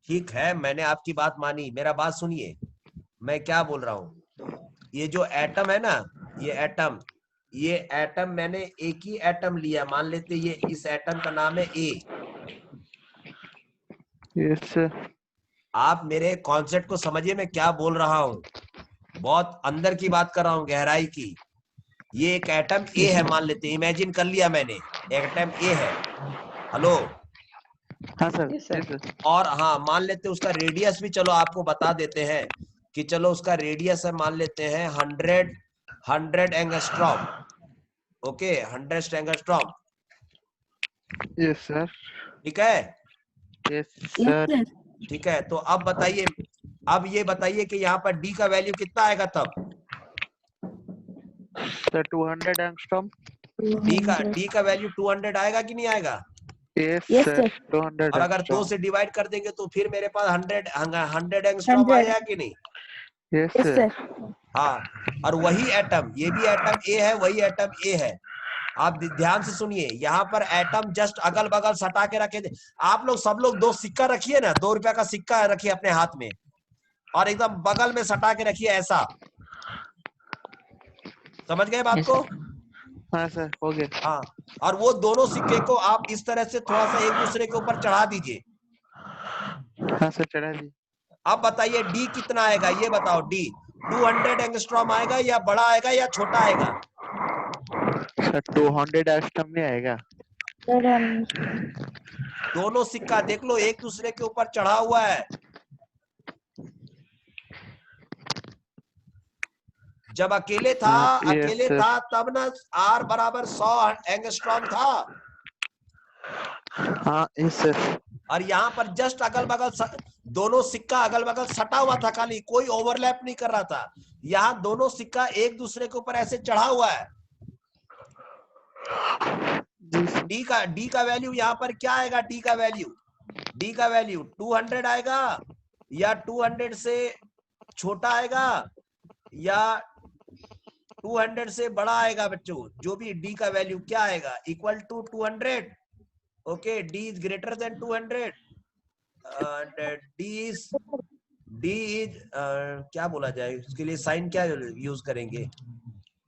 ठीक है, मैंने आपकी बात मानी, मेरा बात सुनिए, मैं क्या बोल रहा हूं। ये जो एटम है ना, ये एटम मैंने एक ही एटम लिया, मान लेते ये इस एटम का नाम है ए। यस आप मेरे कॉन्सेप्ट को समझिए, मैं क्या बोल रहा हूं, बहुत अंदर की बात कर रहा हूं, गहराई की। ये एक एटम ए है मान लेते, इमेजिन कर लिया मैंने, एटम ए है, हेलो। हाँ सर। Yes, sir. और हाँ, मान लेते उसका रेडियस भी, चलो आपको बता देते हैं कि चलो उसका रेडियस है, मान लेते हैं 100 angstrom. Okay, 100 angstrom. Yes sir. ठीक है, यस यस सर। सर। ठीक है। तो अब बताइए, अब ये बताइए कि यहाँ पर डी का वैल्यू कितना आएगा तब? Sir 200 angstrom. डी का वैल्यू 200 आएगा कि नहीं आएगा? Yes Yes, sir sir. 200 और अगर 2 एंगस्ट्रॉम। से डिवाइड कर देंगे तो फिर मेरे पास 100 एंगस्ट्रॉम 100. आया कि नहीं? Yes yes sir. सर। हाँ, और वही एटम, ये भी एटम ए है, वही एटम ए है। आप ध्यान से सुनिए, यहाँ पर एटम जस्ट अगल बगल सटा के रखे थे। आप लोग सब लोग 2 सिक्का रखिए ना, 2 रुपया का सिक्का रखिए अपने हाथ में और एकदम बगल में सटा के रखिए ऐसा। समझ गए बात Yes, को? sir. हाँ सर हो गया। हाँ, और वो दोनों सिक्के को आप इस तरह से थोड़ा सा एक दूसरे के ऊपर चढ़ा दीजिए। हाँ सर चढ़ा दी। अब बताइए डी कितना आएगा, ये बताओ। डी 200 एंगस्ट्रॉम आएगा या बड़ा आएगा या छोटा आएगा? सर 200 एंगस्ट्रॉम में आएगा। सर दोनों सिक्का देख लो एक दूसरे के ऊपर चढ़ा हुआ है। जब अकेले था तब ना आर बराबर 100 एंगस्ट्रॉम था। हाँ यस सर। और यहाँ पर जस्ट अगल बगल दोनों सिक्का अगल बगल सटा हुआ था, खाली कोई ओवरलैप नहीं कर रहा था। यहाँ दोनों सिक्का एक दूसरे के ऊपर ऐसे चढ़ा हुआ है। डी का वैल्यू यहाँ पर क्या आएगा? डी का वैल्यू 200 आएगा या 200 से छोटा आएगा या 200 से बड़ा आएगा? बच्चों जो भी डी का वैल्यू क्या आएगा? Equal to 200। Okay, D is greater than 200 and D is क्या बोला जाए उसके लिए, साइन क्या यूज करेंगे?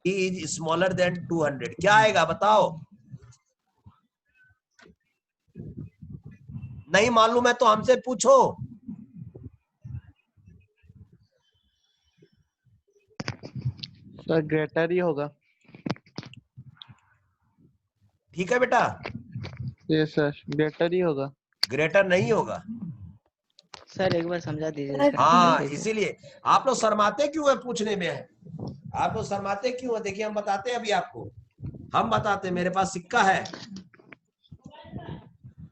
D is smaller than 200। क्या आएगा बताओ? नहीं मालूम है तो हमसे पूछो। सर ग्रेटर ही होगा। ठीक है बेटा, यस सर ग्रेटर ही होगा। ग्रेटर नहीं होगा। सर एक बार समझा दीजिए सर। हाँ, इसीलिए आप लोग शर्माते क्यों है पूछने में? आप लोग शर्माते क्यों है? देखिए हम बताते हैं अभी आपको, हम बताते हैं। मेरे पास सिक्का है,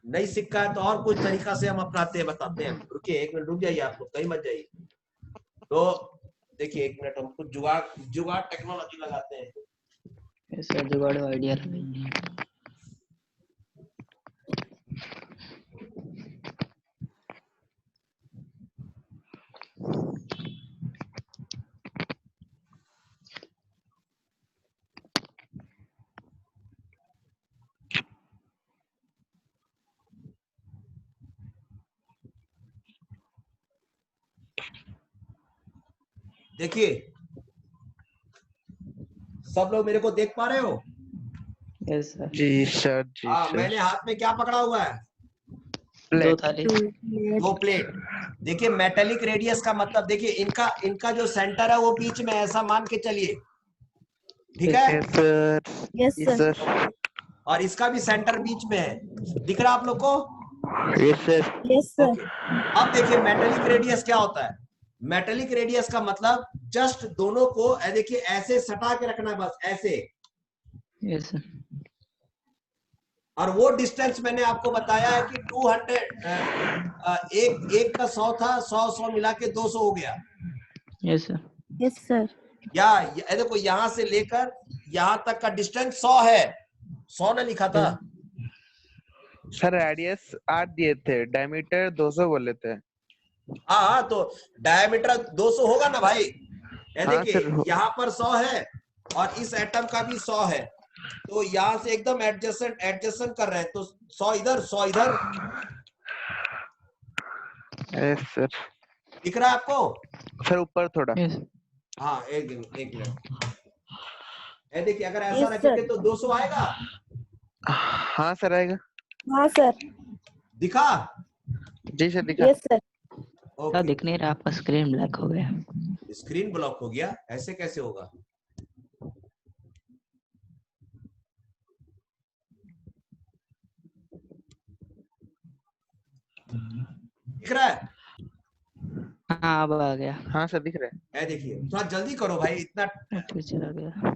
नहीं सिक्का है तो और कुछ तरीका से हम अपनाते हैं, बताते हैं। रुकिए एक मिनट, रुक जाइए आप लोग, कहीं मत जाइए। तो देखिए एक मिनट, हम कुछ जुगाड़ टेक्नोलॉजी लगाते हैं। Yes, sir जुगाड़ आइडिया लगाइए। देखिए सब लोग मेरे को देख पा रहे हो? Yes sir. जी सर जी सर। मैंने हाथ में क्या पकड़ा हुआ है? 2 थाली। 2 प्लेट। देखिए मेटेलिक रेडियस का मतलब, देखिए इनका जो सेंटर है वो बीच में, ऐसा मान के चलिए ठीक है। Yes sir. Yes, yes sir. Sir. और इसका भी सेंटर बीच में है, दिख रहा है आप लोग को? Yes sir. Yes, sir. Okay. अब देखिए मेटेलिक रेडियस क्या होता है। मेटेलिक रेडियस का मतलब जस्ट दोनों को देखिए ऐसे सटा के रखना है, बस ऐसे। Yes sir. और वो डिस्टेंस मैंने आपको बताया है कि 200 एक का 100 था, 100 मिला के 200 हो गया। Yes sir. Yes, sir. या देखो यहां से लेकर यहां तक का डिस्टेंस 100 है। 100 ने लिखा था। सर रेडियस 8 दिए थे, डायमीटर 200 बोले थे। हाँ, तो डायमीटर 200 होगा ना भाई। ये हाँ देखिए सर। यहाँ पर 100 है और इस एटम का भी 100 है, तो यहाँ से एकदम एडजस्टेंट कर रहे हैं, तो 100 इधर 100 इधर। Yes sir. दिख रहा है आपको? सर ऊपर थोड़ा। यस। हाँ, एक मिनट। ये देखिए अगर ऐसा Yes, रखेंगे sir. तो 200 आएगा। हाँ सर आएगा। हाँ sir. दिखा? जी सर दिखा। Yes, sir. Sir okay. दिख नहीं रहा, आपका स्क्रीन ब्लैक हो गया। स्क्रीन ब्लॉक हो गया, ऐसे कैसे होगा? दिख रहा है? हाँ अब आ गया। हाँ सर दिख रहा है। ये देखिए थोड़ा जल्दी करो भाई, इतना फिर चला गया।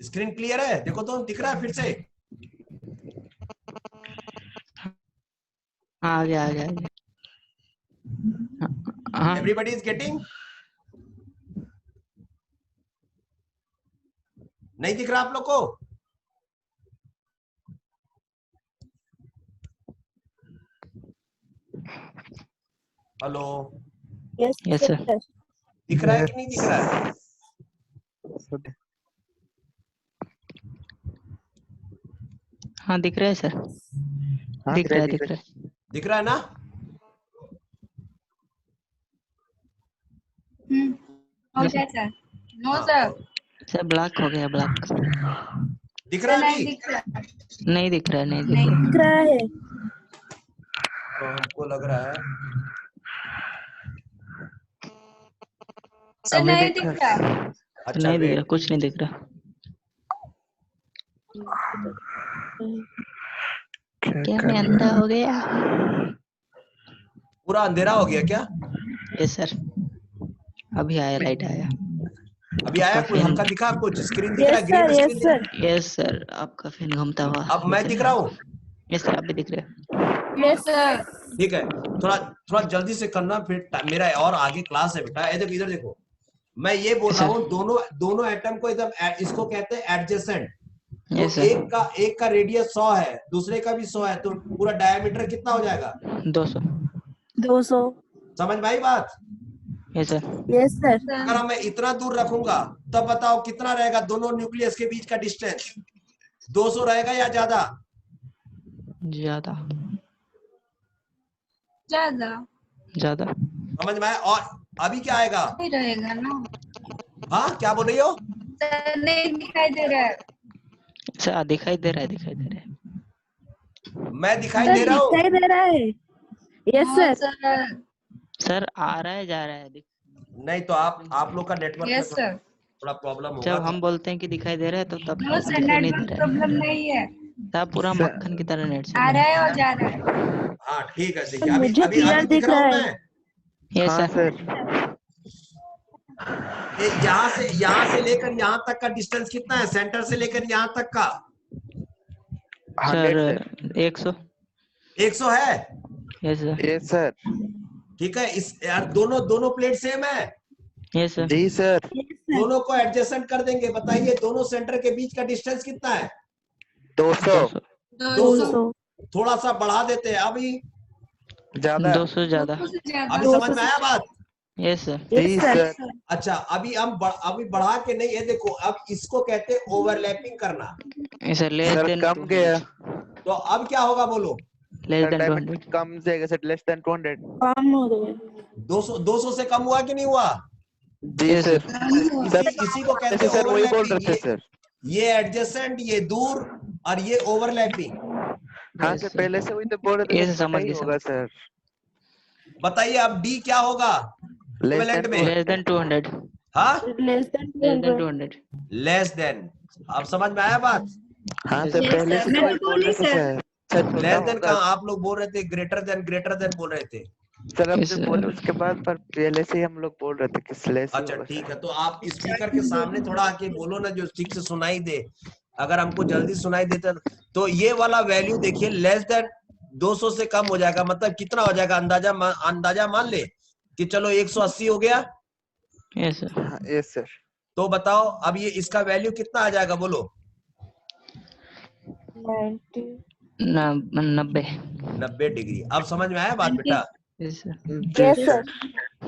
स्क्रीन क्लियर है? देखो तो दिख रहा है फिर से? हाँ आ गया आ गया आ गया। हाँ एवरीबॉडी इज गेटिंग? नहीं दिख रहा आप लोग को? Hello, Yes, Yes, sir. sir. दिख रहा है कि नहीं दिख रहा है? हाँ दिख रहा है सर। हाँ दिख रहा है दिख रहा है। दिख रहा है ना? Okay, sir. No, हाँ, sir. सर ब्लैक हो गया, ब्लैक। दिख रहा है नहीं अभी? दिख रहा। नहीं दिख रहा है, नहीं दिख रहा है। दिख रहा है। तो हमको लग रहा है सर अभी नहीं दिख दिख रहा रहा। अच्छा नहीं दिख रहा, वेट, कुछ नहीं दिख रहा। क्या मैं अंधा हो गया? पूरा अंधेरा हो गया क्या? Yes sir. अभी आया, लाइट आया। अभी आया? आपका कोई फैन। हल्का दिखा कुछ? स्क्रीन दिख रहा Yes, है? sir. ग्रीन Yes, स्क्रीन दिख रहा sir. है? यस सर, आपका फैन घूमता हुआ। अब मैं दिख रहा हूँ? यस सर, आप भी दिख रहे हैं। Yes, sir. ठीक है, थोड़ा जल्दी से करना, फिर मेरा और आगे क्लास है बेटा। देखो इधर देखो, मैं ये बोल रहा हूँ दोनों एटम को एकदम इसको कहते हैं एडजेसेंट। तो यस सर। एक का रेडियस 100 है, दूसरे का भी 100 है, तो पूरा डायमीटर कितना हो जाएगा? 200। 200. समझ में आई बात? Yes sir. Yes, sir. अगर मैं इतना दूर रखूंगा तब बताओ कितना रहेगा दोनों न्यूक्लियस के बीच का डिस्टेंस? 200 रहेगा या ज्यादा? ज्यादा। ज्यादा ज्यादा। समझ में आया? और अभी क्या आएगा? नहीं रहेगा ना। हाँ, क्या बोल रही हो? सर नहीं दिखाई दे रहा है। सर दिखाई दे रहा है, दिखाई दे रहा है। मैं दिखाई सर दे रहा हूँ? दिखाई दे रहा है. Yes, हाँ, sir. सर। सर आ रहा है, जा रहा है। नहीं तो आप लोग का नेटवर्क में Yes, sir. थोड़ा प्रॉब्लम होगा। जब हम बोलते हैं कि दिखाई दे रहा है तो तब No, sir. दिखाई नहीं दे नेटवर्क रहा है। प्रॉब्लम नहीं है। तब पूरा मक्खन की तरह नेट आ चल रहा है और जा रहा है। हाँ ठीक है, सर देखिए अभी मुझे अभी क्लियर अभी दिख दिख रहा रहा हूँ है. मैं? यस हाँ सर। सर। यहाँ से लेकर यहाँ तक का डिस्टेंस कितना है? सेंटर से लेकर यहाँ तक का? 100 सर सर। 100। 100 है? Yes sir. Yes sir. ठीक है, इस यार दोनों प्लेट सेम है? Yes sir. जी सर। Yes, sir. दोनों को एडजस्टेंट कर देंगे। बताइए दोनों सेंटर के बीच का डिस्टेंस कितना है? 200 200। 200। थोड़ा सा बढ़ा देते हैं अभी। ज्यादा। 200 ज्यादा। से ज्यादा। अभी समझ में आया बात? Yes sir. Yes, जी sir. सर। अच्छा, अभी बढ़ा के नहीं है। देखो अब इसको कहते हैं ओवरलैपिंग करना। सर लेस सर देन कम गया। तो अब क्या होगा बोलो? Less sir than diameter 200। कम जाएगा सर, लेस देन 200। काम हो गया. 200 से कम हुआ कि नहीं हुआ? जी यस सर। इसी इसी को कहते हैं सर वही बोल ओवरलैपिंग। रहे थे सर। ये एडजेसेंट, ये दूर, और ये ओवरलैपिंग। हाँ सर, पहले से वही तो बोल रहे थे ये सर, समझ पता ही गए, होगा सर। बताइए अब डी क्या होगा इक्विवेलेंट में? लेस देन 200, हाँ, less than less than 200। 200। Less than. अब समझ में आया बात? हाँ Yes, सर, sir. पहले Yes, से sir. तो मैं वही तो बोल बोली रहे थे सर। सर छोटा लेस देन होगा। कहाँ आप लोग बोल रहे थे? ग्रेटर देन बोल रहे थे। सर अब Yes, जो sir. बोले उसके बाद पर पहले से ही हम लोग बोल रहे थे कि लेस ही अच्छा होगा ठीक है, सर। तो आप स्पीकर के सामने थोड़ा आके बोलो ना, जो ठीक से सुनाई दे। अगर हमको जल्दी सुनाई देता तो ये वाला वैल्यू देखिए, लेस देन 200 से कम हो जाएगा, मतलब कितना हो जाएगा? अंदाजा मान ले कि चलो 180 हो गया। Yes, sir. हाँ यस सर। तो बताओ अब ये इसका वैल्यू कितना आ जाएगा, बोलो? 90। 90। 90 डिग्री। अब समझ में आया बात बेटा? Yes, sir. Yes sir.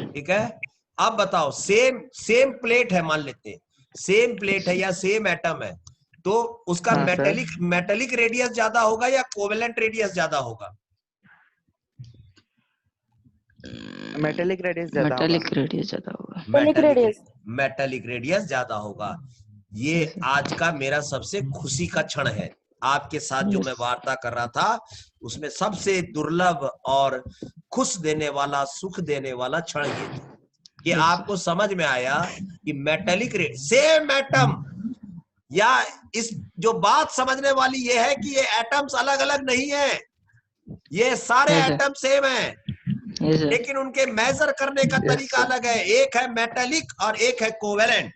ठीक है। अब बताओ, सेम प्लेट है, मान लेते हैं सेम प्लेट है या सेम एटम है, तो उसका हाँ, सर। मेटेलिक रेडियस ज्यादा होगा या कोवेलेंट रेडियस ज्यादा होगा? मेटेलिक रेडियस ज्यादा होगा। मेटालिक रेडियस ज्यादा होगा। मेटेलिक रेडियस ज्यादा होगा। ये Yes, sir. आज का मेरा सबसे खुशी का क्षण है। आपके साथ जो Yes. मैं वार्ता कर रहा था, उसमें सबसे दुर्लभ और खुश देने वाला, सुख देने वाला क्षण ये था कि Yes, आपको समझ में आया कि मेटेलिक सेम एटम, या इस जो बात समझने वाली ये है कि ये एटम्स अलग अलग नहीं है, ये सारे Yes, sir. एटम सेम हैं, Yes, sir. लेकिन उनके मेजर करने का Yes, तरीका sir. अलग है। एक है मेटेलिक और एक है covalent.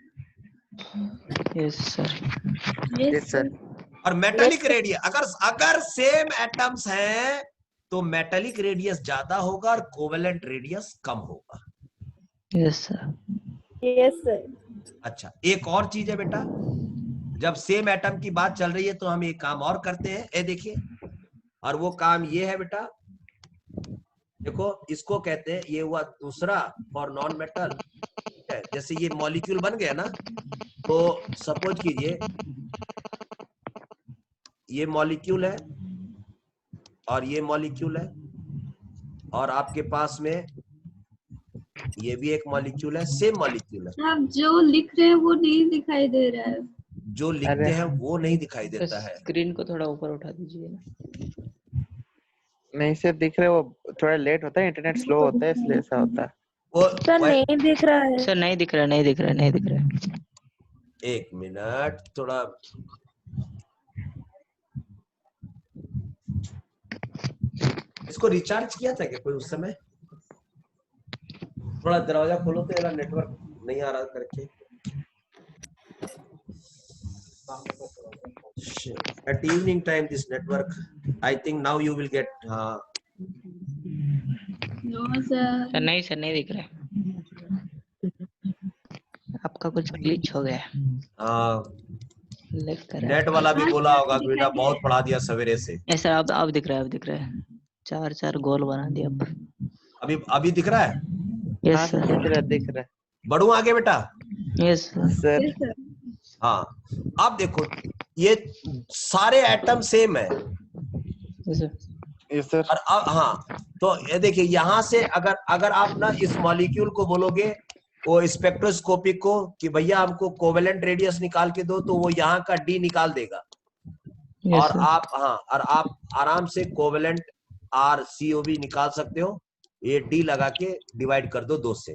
Yes, sir. Yes sir. और मेटेलिक रेडियस, अगर सेम एटम्स हैं तो मेटेलिक रेडियस ज्यादा होगा और कोवेलेंट रेडियस कम होगा। Yes, sir. Yes sir. अच्छा, एक और चीज है बेटा, जब सेम एटम की बात चल रही है तो हम एक काम और करते हैं, ये देखिए, और वो काम ये है बेटा, देखो इसको कहते हैं, ये हुआ दूसरा फॉर नॉन मेटल। जैसे ये मॉलिक्यूल बन गया ना, तो सपोज कीजिए ये मॉलिक्यूल है और ये मॉलिक्यूल है, और आपके पास में ये भी एक मॉलिक्यूल है, सेम मॉलिक्यूल है। आप जो लिख रहे हैं वो नहीं दिखाई दे रहा है। जो लिखते हैं वो नहीं दिखाई देता है। स्क्रीन को थोड़ा ऊपर उठा दीजिए ना। नहीं सर दिख रहे, वो थोड़ा लेट होता है, इंटरनेट स्लो होता है इसलिए ऐसा होता है। वो सर नहीं दिख रहा है। सर नहीं दिख रहा, नहीं दिख रहा, नहीं दिख रहा। एक मिनट, थोड़ा इसको रिचार्ज किया था क्या कोई उस समय? थोड़ा दरवाजा खोलो तो, मेरा नेटवर्क नहीं आ रहा करके। At evening time this network, I think now you will get no sir. Sir नहीं दिख रहा है। आपका कुछ ग्लिच हो गया है। लेग कर रहा नेट वाला भी बोला होगा कि बेटा बहुत पढ़ा दिया सवेरे से। है। सर अब दिख रहा है, अब दिख रहा है। चार गोल बना दिया अब। अभी दिख रहा है? Yes sir. दिख रहा है। बढ़ू आगे बेटा? Yes sir. हाँ, अब देखो ये सारे एटम सेम है। Yes sir. और अब हाँ, तो ये देखिए यहाँ से अगर आप ना इस मॉलिक्यूल को बोलोगे वो स्पेक्ट्रोस्कोपिक को कि भैया हमको कोवेलेंट रेडियस निकाल के दो, तो वो यहाँ का डी निकाल देगा। और आप आराम से कोवेलेंट RCOV निकाल सकते हो। ये डी लगा के डिवाइड कर दो 2 से।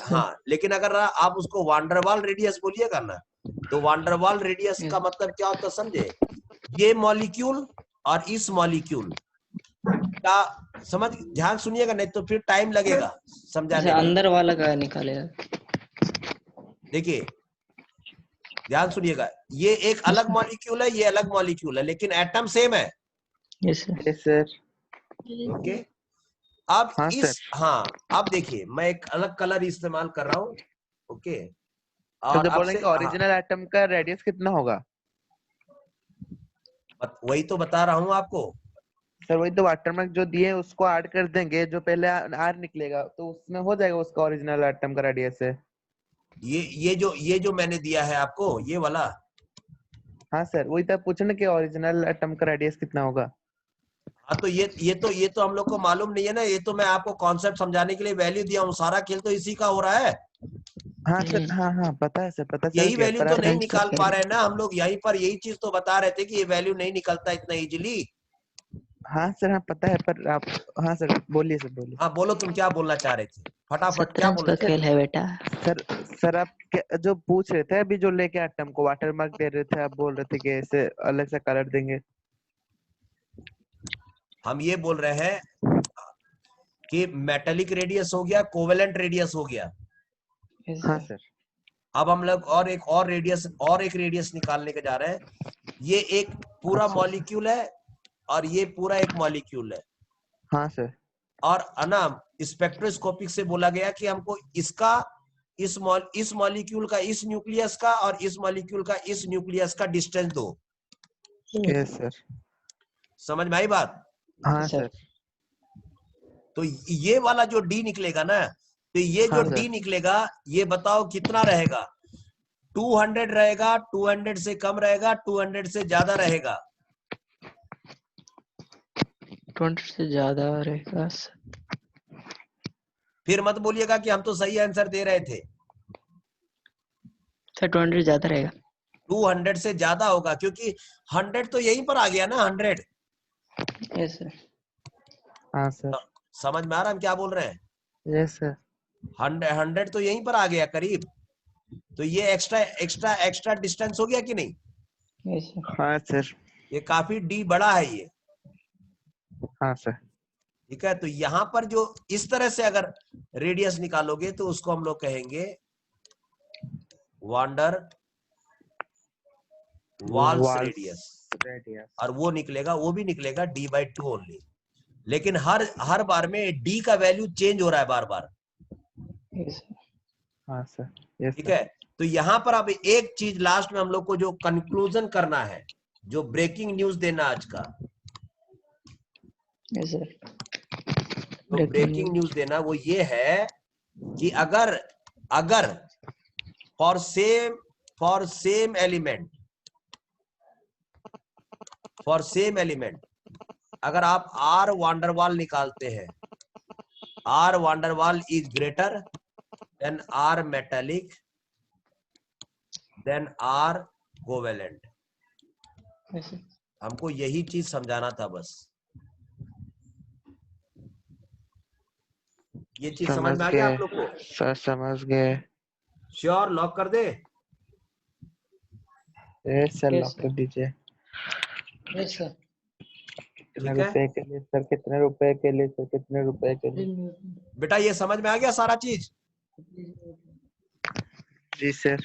हाँ, लेकिन अगर आप उसको वांडरवाल रेडियस बोलिएगा ना, तो वांडरवाल रेडियस का मतलब क्या होता है समझे? ये मॉलिक्यूल और इस मॉलिक्यूल का समझ, ध्यान सुनिएगा नहीं तो फिर टाइम लगेगा समझाने में। अंदर वाला का निकालेगा। देखिए ध्यान सुनिएगा, ये एक अलग मॉलिक्यूल है, ये अलग मॉलिक्यूल है, लेकिन एटम सेम है। Yes sir. ओके, अब हाँ, अब देखिए मैं एक अलग कलर इस्तेमाल कर रहा हूँ। ओके, और तो बोलेंगे ओरिजिनल एटम का रेडियस कितना होगा? वही तो बता रहा हूँ आपको सर। वही तो वाटरमार्क जो दिए उसको ऐड कर देंगे, जो पहले आर निकलेगा तो उसमें हो जाएगा उसका ओरिजिनल एटम का रेडियस है। ये जो मैंने दिया है आपको, ये वाला। हाँ सर, वही तो पूछना कि ओरिजिनल एटम का रेडियस कितना होगा। हाँ, तो ये तो हम लोग को मालूम नहीं है ना, ये तो मैं आपको कॉन्सेप्ट समझाने के लिए वैल्यू दिया हूँ। सारा खेल तो इसी का हो रहा है। हाँ सर, हाँ पता है सर, पता चल यही गया। वैल्यू तो नहीं निकाल पा रहे हैं ना हम लोग। यहीं पर यही चीज तो बता रहे थे कि ये वैल्यू नहीं निकलता इतना इजीली। हाँ सर, हाँ पता है, पर आप, हाँ सर बोलिए सर, बोलिए। हाँ बोलो, तुम क्या बोलना चाह रहे थे, फटाफट क्या शतरंज बोलना का चाह खेल है बेटा। सर आप जो पूछ रहे थे अभी, जो लेके एटम को वाटर मार्क दे रहे थे, आप बोल रहे थे कि ऐसे अलग से कलर देंगे। हम ये बोल रहे हैं कि मेटेलिक रेडियस हो गया, कोवेलेंट रेडियस हो गया। हाँ सर। अब हम लोग और एक रेडियस निकालने के जा रहे हैं। ये एक पूरा अच्छा। मॉलिक्यूल है और ये पूरा एक मॉलिक्यूल है। हाँ सर। और अनाम स्पेक्ट्रोस्कोपिक से बोला गया कि हमको इसका इस मॉलिक्यूल का इस न्यूक्लियस का और इस मॉलिक्यूल का इस न्यूक्लियस का डिस्टेंस दो। Yes sir. समझ में आई बात? हाँ सर। तो ये वाला जो डी निकलेगा ना, तो ये जो हाँ सर। डी निकलेगा, ये बताओ कितना रहेगा? 200 रहेगा, 200 से कम रहेगा, 200 से ज्यादा रहेगा? 20 से ज्यादा रहेगा सर। फिर मत बोलिएगा कि हम तो सही आंसर दे रहे थे। सर 20 ज्यादा रहेगा। 200 से ज्यादा होगा, क्योंकि 100 तो यहीं पर आ गया ना, 100। Yes sir. हाँ सर। समझ में आ रहा हम क्या बोल रहे हैं? Yes sir. 100 तो यहीं पर आ गया करीब। तो ये एक्स्ट्रा डिस्टेंस हो गया कि नहीं? Yes sir. हाँ सर। ये काफी डी बड़ा है ये। हाँ सर। ठीक है, तो यहां पर जो इस तरह से अगर रेडियस निकालोगे तो उसको हम लोग कहेंगे वांडर वाल्स रेडियस। और वो निकलेगा, वो भी निकलेगा d/2 ओनली। लेकिन हर बार में डी का वैल्यू चेंज हो रहा है बार बार। Yes sir. हाँ सर। यस ठीक सर। है, तो यहां पर अब एक चीज लास्ट में हम लोग को जो कंक्लूजन करना है, जो ब्रेकिंग न्यूज देना आज का, यस सर। तो ब्रेकिंग न्यूज देना वो ये है कि अगर फॉर सेम एलिमेंट अगर आप आर वांडरवाल निकालते हैं, R Van der Waals is greater than R metallic than R covalent. Yes sir. हमको यही चीज समझाना था बस। ये चीज समझ में आ गया आप लोग को? सर समझ गए। श्योर, लॉक कर दे? Yes sir, Yes, lock sir. कर दीजिए। Yes sir. कितने ठीक है। रुपए के लिए सर, कितने रुपए के लिए सर, कितने रुपए के लिए? बेटा ये समझ में आ गया सारा चीज? जी सर।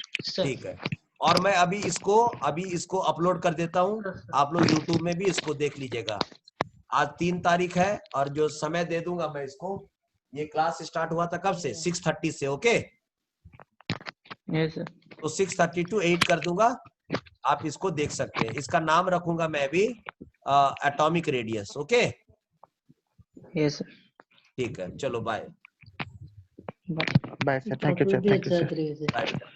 ठीक है, और मैं अभी इसको अपलोड कर देता हूँ। आप लोग यूट्यूब में भी इसको देख लीजिएगा। आज 3 तारीख है और जो समय दे दूंगा मैं इसको, ये क्लास स्टार्ट हुआ था कब से? 6:30 से। Okay, yes sir. तो 6:30 to 8 कर दूंगा, आप इसको देख सकते हैं। इसका नाम रखूंगा मैं भी atomic radius. Okay, yes sir. ठीक है, चलो bye. Bye sir, thank you sir, thank you sir. Bye बेटा।